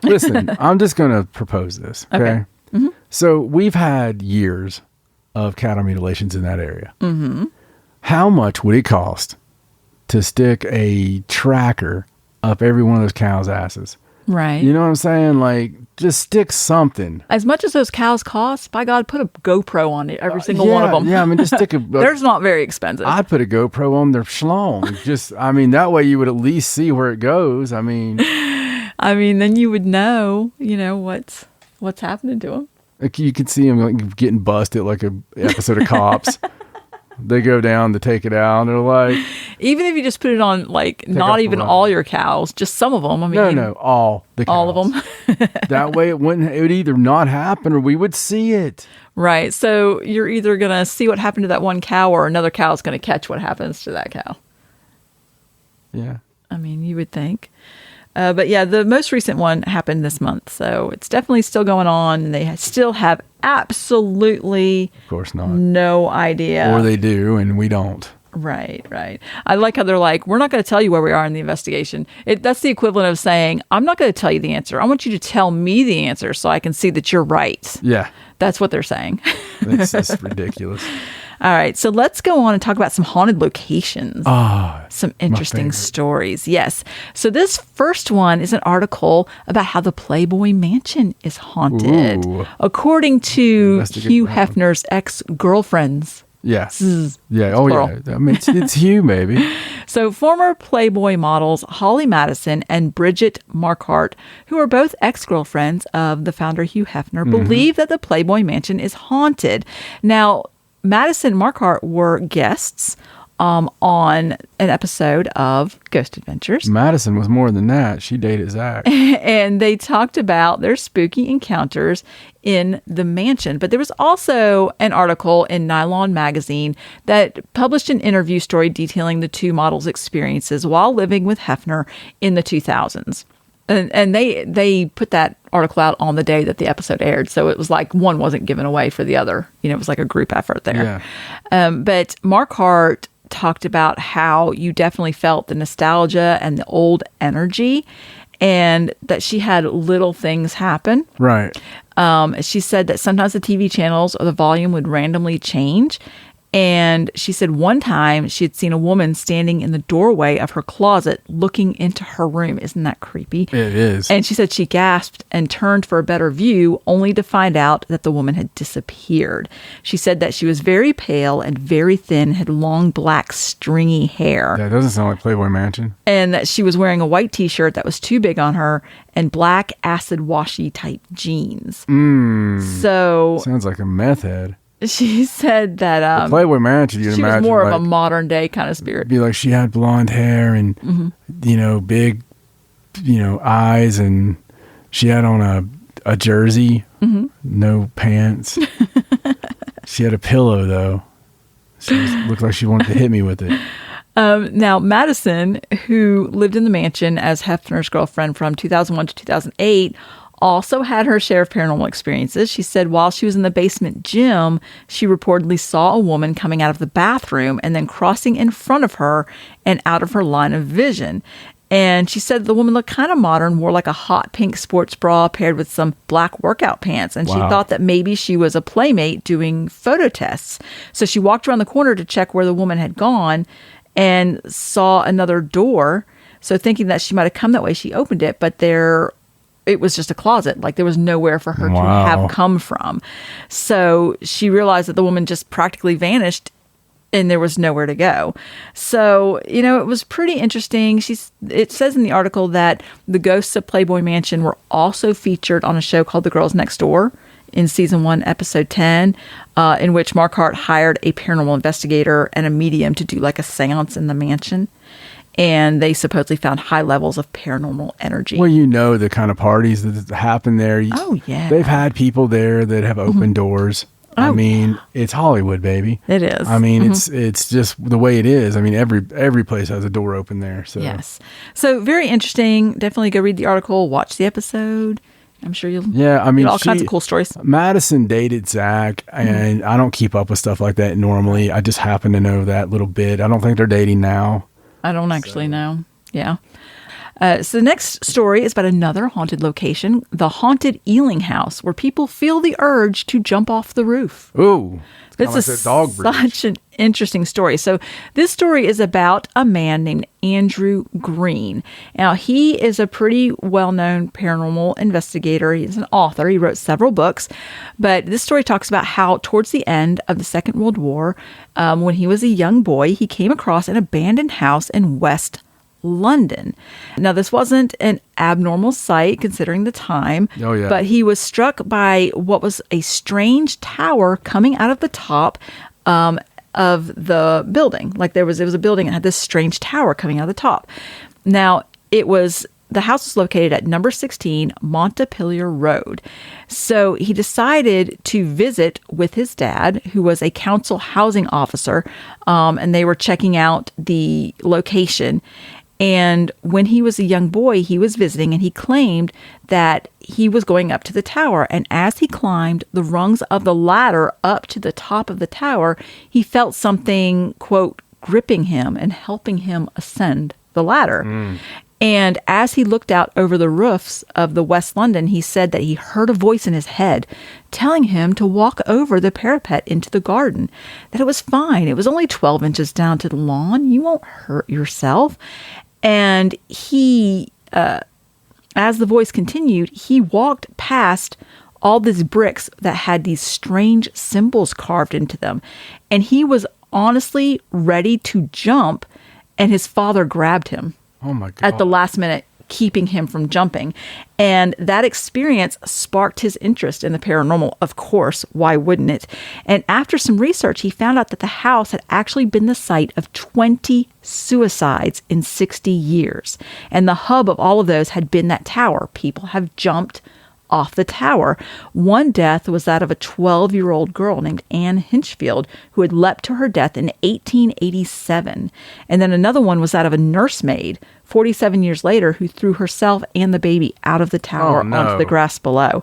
Listen, I'm just going to propose this. Okay. Mm-hmm. So we've had years of cattle mutilations in that area. Mm-hmm. How much would it cost to stick a tracker up every one of those cows' asses? Right. You know what I'm saying? Like, just stick something. As much as those cows cost, by God, put a GoPro on it, every single one of them. Yeah, I mean, just stick a... There's not very expensive. I'd put a GoPro on their schlong. That way you would at least see where it goes. I mean, then you would know, what's happening to them. Like you could see them like getting busted, like a episode of Cops. They go down to take it out, and they're like, even if you just put it on, like, not even all your cows, just some of them. I mean, no, all the cows. All of them. That way, it would either not happen or we would see it. Right. So you're either gonna see what happened to that one cow, or another cow is gonna catch what happens to that cow. Yeah. I mean, you would think. But yeah, the most recent one happened this month, so it's definitely still going on, and they still have absolutely, of course, not, no idea. Or they do, and we don't. Right. I like how they're like, we're not going to tell you where we are in the investigation. That's the equivalent of saying, I'm not going to tell you the answer. I want you to tell me the answer so I can see that you're right. Yeah. That's what they're saying. That's ridiculous. All right, so let's go on and talk about some haunted locations. Some interesting stories. Yes. So this first one is an article about how the Playboy Mansion is haunted. Ooh. According to Hugh Hefner's ex-girlfriends. Yeah. Yeah. Oh, plural. Yeah. I mean, it's Hugh, maybe. So former Playboy models Holly Madison and Bridget Marquardt, who are both ex-girlfriends of the founder Hugh Hefner, believe that the Playboy Mansion is haunted. Now, Madison and Marquardt were guests on an episode of Ghost Adventures. Madison was more than that. She dated Zach. And they talked about their spooky encounters in the mansion. But there was also an article in Nylon magazine that published an interview story detailing the two models' experiences while living with Hefner in the 2000s. And they put that article out on the day that the episode aired. So it was like one wasn't given away for the other. It was like a group effort there. Yeah. But Marquardt talked about how you definitely felt the nostalgia and the old energy, and that she had little things happen. Right. She said that sometimes the TV channels or the volume would randomly change. And she said one time she had seen a woman standing in the doorway of her closet looking into her room. Isn't that creepy? It is. And she said she gasped and turned for a better view, only to find out that the woman had disappeared. She said that she was very pale and very thin, had long black stringy hair. That doesn't sound like Playboy Mansion. And that she was wearing a white t-shirt that was too big on her and black acid washy type jeans. So sounds like a meth head. She said that Playboy Mansion, you'd she imagine, was more like, of a modern day kind of spirit. Be like she had blonde hair and big eyes, and she had on a jersey, no pants. She had a pillow though. She looked like she wanted to hit me with it. Now, Madison, who lived in the mansion as Hefner's girlfriend from 2001 to 2008, also had her share of paranormal experiences. She said while she was in the basement gym, she reportedly saw a woman coming out of the bathroom and then crossing in front of her and out of her line of vision. And she said the woman looked kind of modern, wore like a hot pink sports bra paired with some black workout pants. And she thought that maybe she was a playmate doing photo tests. So she walked around the corner to check where the woman had gone and saw another door. So thinking that she might have come that way, she opened it, but it was just a closet. Like there was nowhere for her to have come from. So she realized that the woman just practically vanished and there was nowhere to go. So, it was pretty interesting. It says in the article that the ghosts of Playboy Mansion were also featured on a show called The Girls Next Door in season 1, episode 10, in which Marquardt hired a paranormal investigator and a medium to do like a seance in the mansion. And they supposedly found high levels of paranormal energy. Well, the kind of parties that happen there. Oh, yeah. They've had people there that have open doors. I mean, it's Hollywood, baby. It is. I mean, it's just the way it is. I mean, every place has a door open there. So. Yes. So very interesting. Definitely go read the article, watch the episode. I'm sure you'll get all kinds of cool stories. Madison dated Zach, and I don't keep up with stuff like that normally. I just happen to know that little bit. I don't think they're dating now. I don't actually know. Yeah. So the next story is about another haunted location, the haunted Ealing House, where people feel the urge to jump off the roof. Ooh. This is such an interesting story. So this story is about a man named Andrew Greene. Now, he is a pretty well-known paranormal investigator. He's an author. He wrote several books. But this story talks about how towards the end of the Second World War, when he was a young boy, he came across an abandoned house in West London. Now, this wasn't an abnormal sight considering the time, but he was struck by what was a strange tower coming out of the top of the building. Like it was a building that had this strange tower coming out of the top. Now, the house was located at number 16 Montpelier Road. So he decided to visit with his dad, who was a council housing officer, and they were checking out the location. And when he was a young boy, he was visiting, and he claimed that he was going up to the tower. And as he climbed the rungs of the ladder up to the top of the tower, he felt something, quote, gripping him and helping him ascend the ladder. And as he looked out over the roofs of the West London, he said that he heard a voice in his head telling him to walk over the parapet into the garden, that it was fine. It was only 12 inches down to the lawn. You won't hurt yourself. And he, as the voice continued, he walked past all these bricks that had these strange symbols carved into them. And he was honestly ready to jump, and his father grabbed him. Oh my God. At the last minute, keeping him from jumping. And that experience sparked his interest in the paranormal. Of course, why wouldn't it? And after some research, he found out that the house had actually been the site of 20 suicides in 60 years. And the hub of all of those had been that tower. People have jumped off the tower. One death was that of a 12-year-old girl named Anne Hinchfield, who had leapt to her death in 1887. And then another one was that of a nursemaid, 47 years later, who threw herself and the baby out of the tower onto the grass below.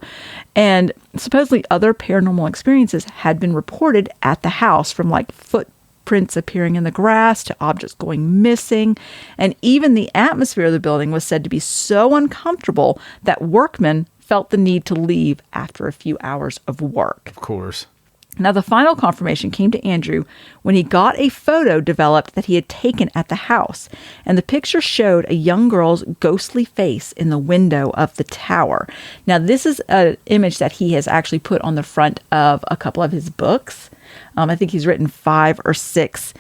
And supposedly other paranormal experiences had been reported at the house, from like footprints appearing in the grass to objects going missing. And even the atmosphere of the building was said to be so uncomfortable that workmen felt the need to leave after a few hours of work. Of course. Now, the final confirmation came to Andrew when he got a photo developed that he had taken at the house. And the picture showed a young girl's ghostly face in the window of the tower. Now, this is an image that he has actually put on the front of a couple of his books. I think he's written 5 or 6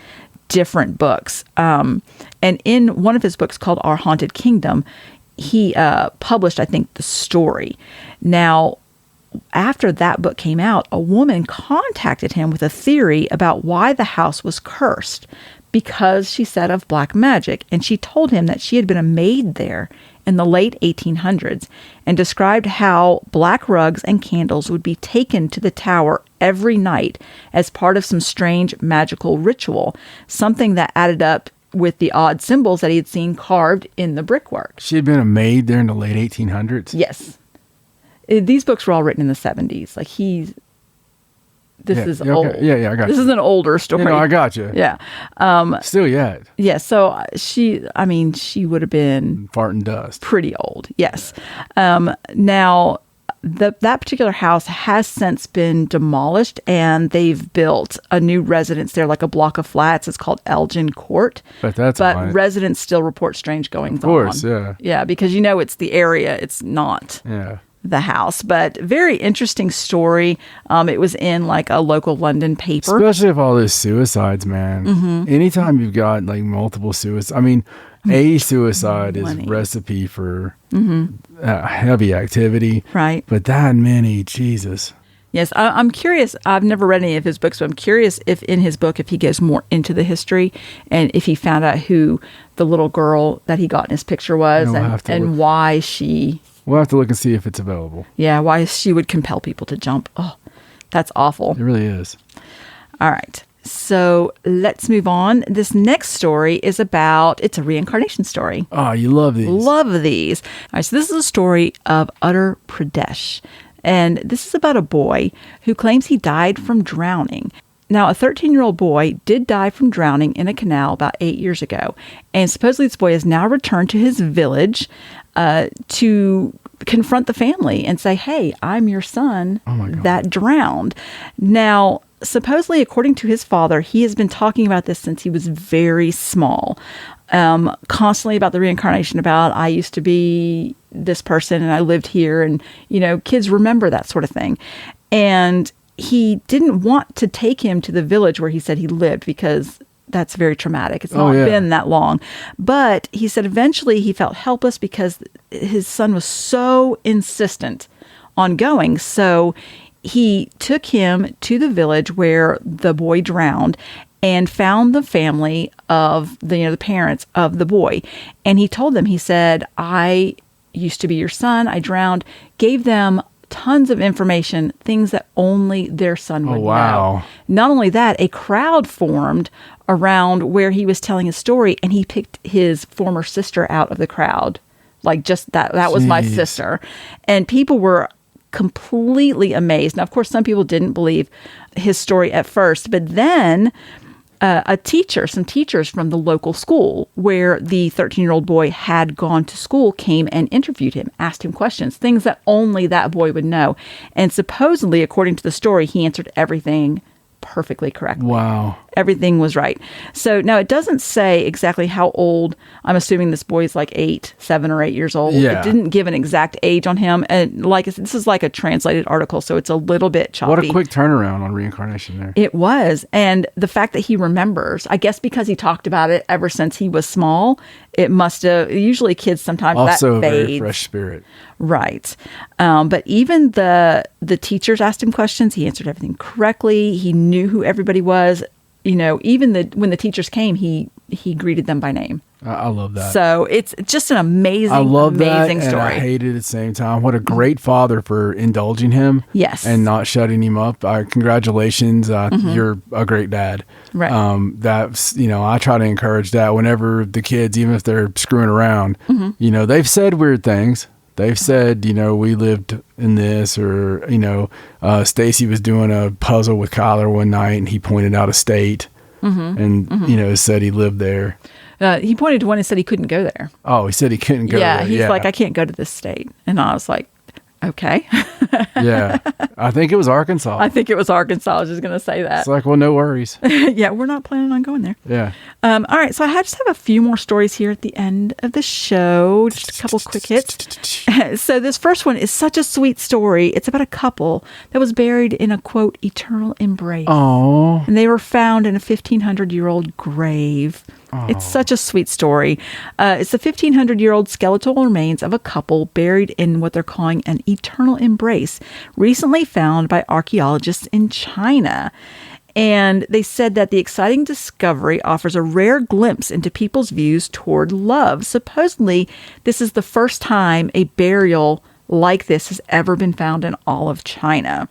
different books. And in one of his books called Our Haunted Kingdom, he published, I think, the story. Now, after that book came out, a woman contacted him with a theory about why the house was cursed, because she said of black magic. And she told him that she had been a maid there in the late 1800s and described how black rugs and candles would be taken to the tower every night as part of some strange magical ritual, something that added up with the odd symbols that he had seen carved in the brickwork. She had been a maid there in the late 1800s? Yes. These books were all written in the 70s. Like old. Yeah, I got you. This is an older story. I got you. Yeah. Still yet. Yeah, so she would have been... Fart and dust. Pretty old, yes. Now, that particular house has since been demolished, and they've built a new residence there, like a block of flats. It's called Elgin Court. But residents still report strange goings on. Of course, yeah. Yeah, because it's the area. It's not the house. But very interesting story. It was in like a local London paper. Especially if all those suicides, man. Mm-hmm. Anytime you've got like multiple suicides. I mean, a suicide is recipe for heavy activity. Right. But that many, Jesus. Yes, I'm curious. I've never read any of his books, but I'm curious if in his book, if he goes more into the history and if he found out who the little girl that he got in his picture was and why she... We'll have to look and see if it's available. Yeah, why she would compel people to jump. Oh, that's awful. It really is. All right. So let's move on. This next story is it's a reincarnation story. Oh, you love these. Love these. All right, so this is a story of Uttar Pradesh. And this is about a boy who claims he died from drowning. Now, a 13-year-old boy did die from drowning in a canal about 8 years ago. And supposedly this boy has now returned to his village to confront the family and say, hey, I'm your son that drowned. Now, supposedly, according to his father, he has been talking about this since he was very small, constantly about the reincarnation, about I used to be this person and I lived here. And, kids remember that sort of thing. And he didn't want to take him to the village where he said he lived because that's very traumatic. It's not been that long. But he said eventually he felt helpless because his son was so insistent on going. So he took him to the village where the boy drowned and found the family of the parents of the boy. And he told them, he said, I used to be your son. I drowned. Gave them tons of information, things that only their son would know. Not only that, a crowd formed around where he was telling his story, and he picked his former sister out of the crowd. Like, just that was my sister. And people were completely amazed. Now, of course, some people didn't believe his story at first, but then some teachers from the local school where the 13-year-old boy had gone to school came and interviewed him, asked him questions, things that only that boy would know. And supposedly, according to the story, he answered everything perfectly correctly. Wow. Everything was right. So now it doesn't say exactly how old. I'm assuming this boy is like 7 or 8 years old. Yeah. It didn't give an exact age on him. And like this is like a translated article, so it's a little bit choppy. What a quick turnaround on reincarnation there. It was. And the fact that he remembers, I guess because he talked about it ever since he was small, it must have, usually kids sometimes also that fades. A very fresh spirit. Right. But even the teachers asked him questions. He answered everything correctly. He knew who everybody was. Even when the teachers came, he greeted them by name. I love that. So it's just an amazing story. I hate it at the same time. What a great father for indulging him. Yes. And not shutting him up. Congratulations. You're a great dad. Right. That's, I try to encourage that whenever the kids, even if they're screwing around, they've said weird things. They've said, we lived in this, or, Stacey was doing a puzzle with Kyler one night and he pointed out a state and, said he lived there. He pointed to one and said he couldn't go there. Oh, he said he couldn't go there. He's like, I can't go to this state. And I was like, okay. Yeah. I think it was Arkansas. I think it was Arkansas. I was just going to say that. It's like, well, no worries. Yeah, we're not planning on going there. Yeah. All right. So I just have a few more stories here at the end of the show. Just a couple quick hits. So this first one is such a sweet story. It's about a couple that was buried in a, quote, eternal embrace. Oh. And they were found in a 1,500-year-old grave. It's such a sweet story. It's the 1,500-year-old skeletal remains of a couple buried in what they're calling an eternal embrace, recently found by archaeologists in China. And they said that the exciting discovery offers a rare glimpse into people's views toward love. Supposedly, this is the first time a burial like this has ever been found in all of China.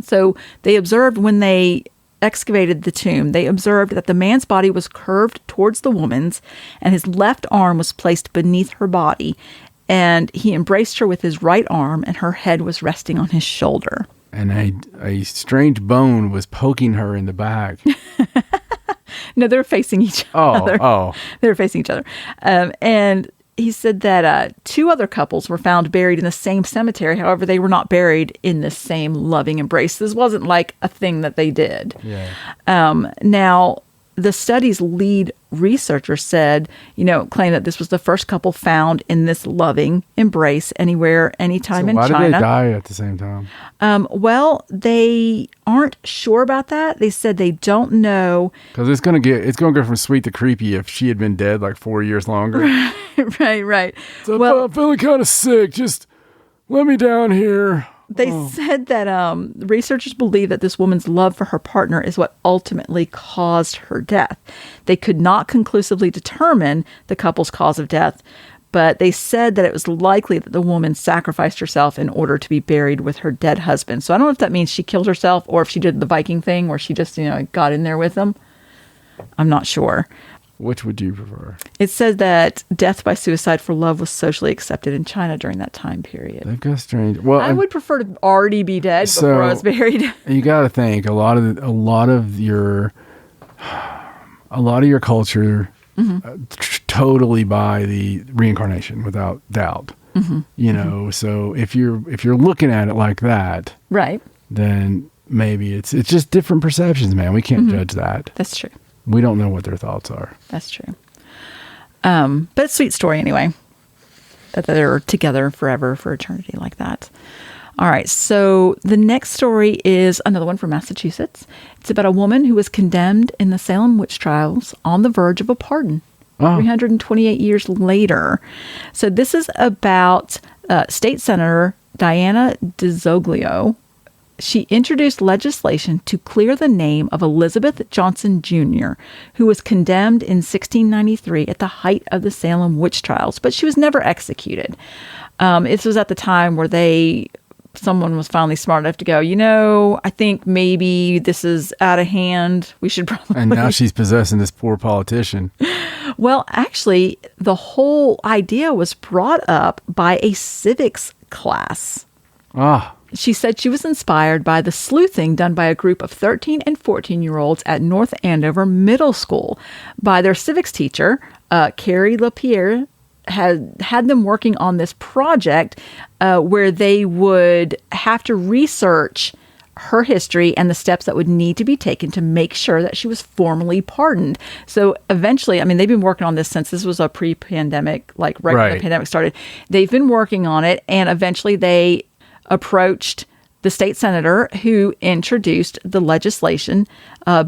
So they observed when they excavated the tomb, they observed that the man's body was curved towards the woman's, and his left arm was placed beneath her body, and he embraced her with his right arm, and her head was resting on his shoulder. And a strange bone was poking her in the back. No, they're facing each other. Oh. They're facing each other. And he said that two other couples were found buried in the same cemetery. However, they were not buried in the same loving embrace. This wasn't like a thing that they did. Yeah. Now, the study's lead researcher said, claimed that this was the first couple found in this loving embrace anywhere, anytime in China. Why did they die at the same time? Well, they aren't sure about that. They said they don't know. Because it's gonna go from sweet to creepy if she had been dead like 4 years longer. Right. So, well, I'm feeling kind of sick. Just let me down here They said that researchers believe that this woman's love for her partner is what ultimately caused her death. They could not conclusively determine the couple's cause of death, but they said that it was likely that the woman sacrificed herself in order to be buried with her dead husband. So I don't know if that means she killed herself or if she did the Viking thing where she just, got in there with him. I'm not sure. Which would you prefer? It said that death by suicide for love was socially accepted in China during that time period. They've got strange. Well, I would prefer to already be dead before I was buried. You got to think a lot of your culture totally buy the reincarnation without doubt. So if you're looking at it like that, right, then maybe it's just different perceptions, man. We can't judge that. That's true. We don't know what their thoughts are. That's true. But it's a sweet story anyway, that they're together forever for eternity like that. All right. So the next story is another one from Massachusetts. It's about a woman who was condemned in the Salem witch trials on the verge of a pardon 328 years later. So this is about State Senator Diana Zoglio. She introduced legislation to clear the name of Elizabeth Johnson Jr., who was condemned in 1693 at the height of the Salem witch trials, but she was never executed. This was at the time where someone was finally smart enough to go, I think maybe this is out of hand. We should probably... And now she's possessing this poor politician. Well, actually, the whole idea was brought up by a civics class. She said she was inspired by the sleuthing done by a group of 13 and 14-year-olds at North Andover Middle School by their civics teacher, Carrie LaPierre, had them working on this project where they would have to research her history and the steps that would need to be taken to make sure that she was formally pardoned. So eventually, they've been working on this since this was a pre-pandemic, right when the pandemic started. They've been working on it, and eventually they approached the state senator who introduced the legislation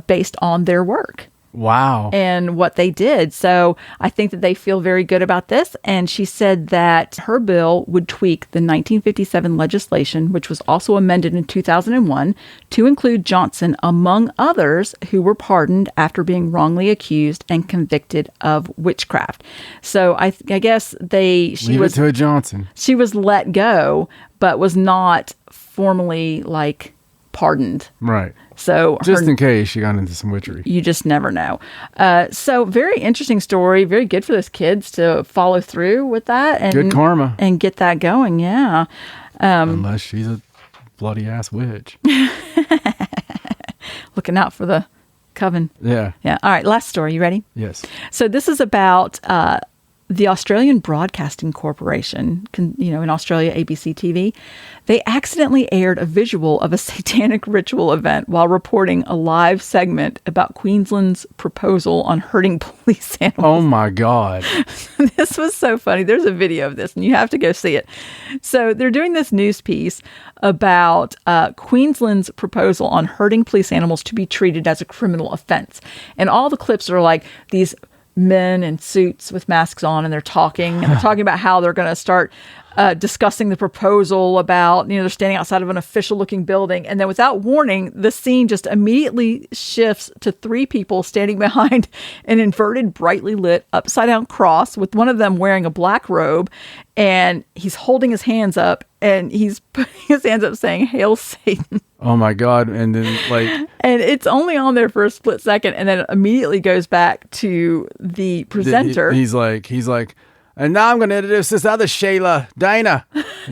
based on their work. Wow. And what they did. So I think that they feel very good about this. And she said that her bill would tweak the 1957 legislation, which was also amended in 2001, to include Johnson among others who were pardoned after being wrongly accused and convicted of witchcraft. So I guess Leave it to a Johnson. She was let go, but was not formally pardoned. Right. So just in case she got into some witchery. You just never know. So very interesting story. Very good for those kids to follow through with that. And good karma. And get that going. Yeah. Unless she's a bloody ass witch. Looking out for the coven. Yeah. Yeah. All right. Last story. You ready? Yes. So this is about the Australian Broadcasting Corporation, in Australia, ABC TV. They accidentally aired a visual of a satanic ritual event while reporting a live segment about Queensland's proposal on hurting police animals. Oh my God. This was so funny. There's a video of this and you have to go see it. So they're doing this news piece about Queensland's proposal on hurting police animals to be treated as a criminal offense. And all the clips are these men in suits with masks on, and they're talking about how they're going to start discussing the proposal about, they're standing outside of an official looking building. And then without warning, the scene just immediately shifts to three people standing behind an inverted, brightly lit upside down cross with one of them wearing a black robe. And he's holding his hands up and he's putting his hands up saying, "Hail Satan." Oh my God. And then and it's only on there for a split second. And then it immediately goes back to the presenter. He's like, and now I'm going to introduce this other Shayla, Dana.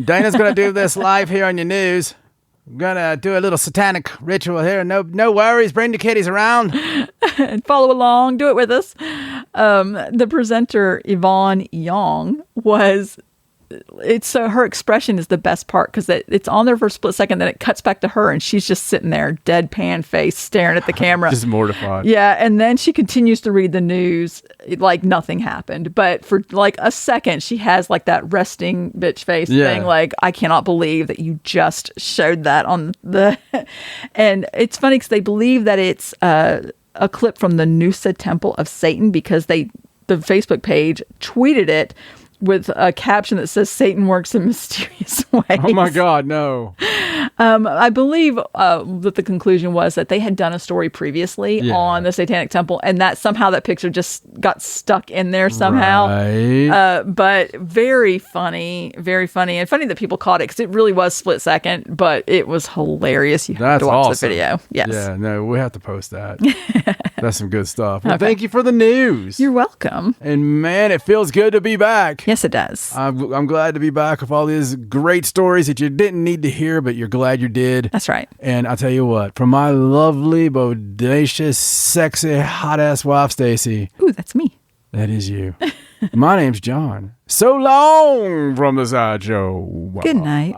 Dana's going to do this live here on your news. I'm going to do a little satanic ritual here. No worries. Bring the kiddies around. And follow along. Do it with us. The presenter, Yvonne Young, her expression is the best part because it's on there for a split second, then it cuts back to her and she's just sitting there, deadpan face, staring at the camera. Just mortified. Yeah, and then she continues to read the news like nothing happened. But for a second, she has that resting bitch face thing, I cannot believe that you just showed that on the... And it's funny because they believe that it's a clip from the Noosa Temple of Satan because the Facebook page tweeted it with a caption that says Satan works in mysterious ways. Oh my God, no. I believe that the conclusion was that they had done a story previously on the Satanic Temple, and that somehow that picture just got stuck in there somehow. Right. But very funny, and funny that people caught it because it really was split second, but it was hilarious. You have to watch the video. Yes. Yeah, no, we have to post that. That's some good stuff. Well, thank you for the news. You're welcome. And man, it feels good to be back. Yes, it does. I'm glad to be back with all these great stories that you didn't need to hear, but you're glad you did. That's right. And I'll tell you what, from my lovely, bodacious, sexy, hot-ass wife, Stacey. Ooh, that's me. That is you. My name's John. So long from the sideshow. Good night.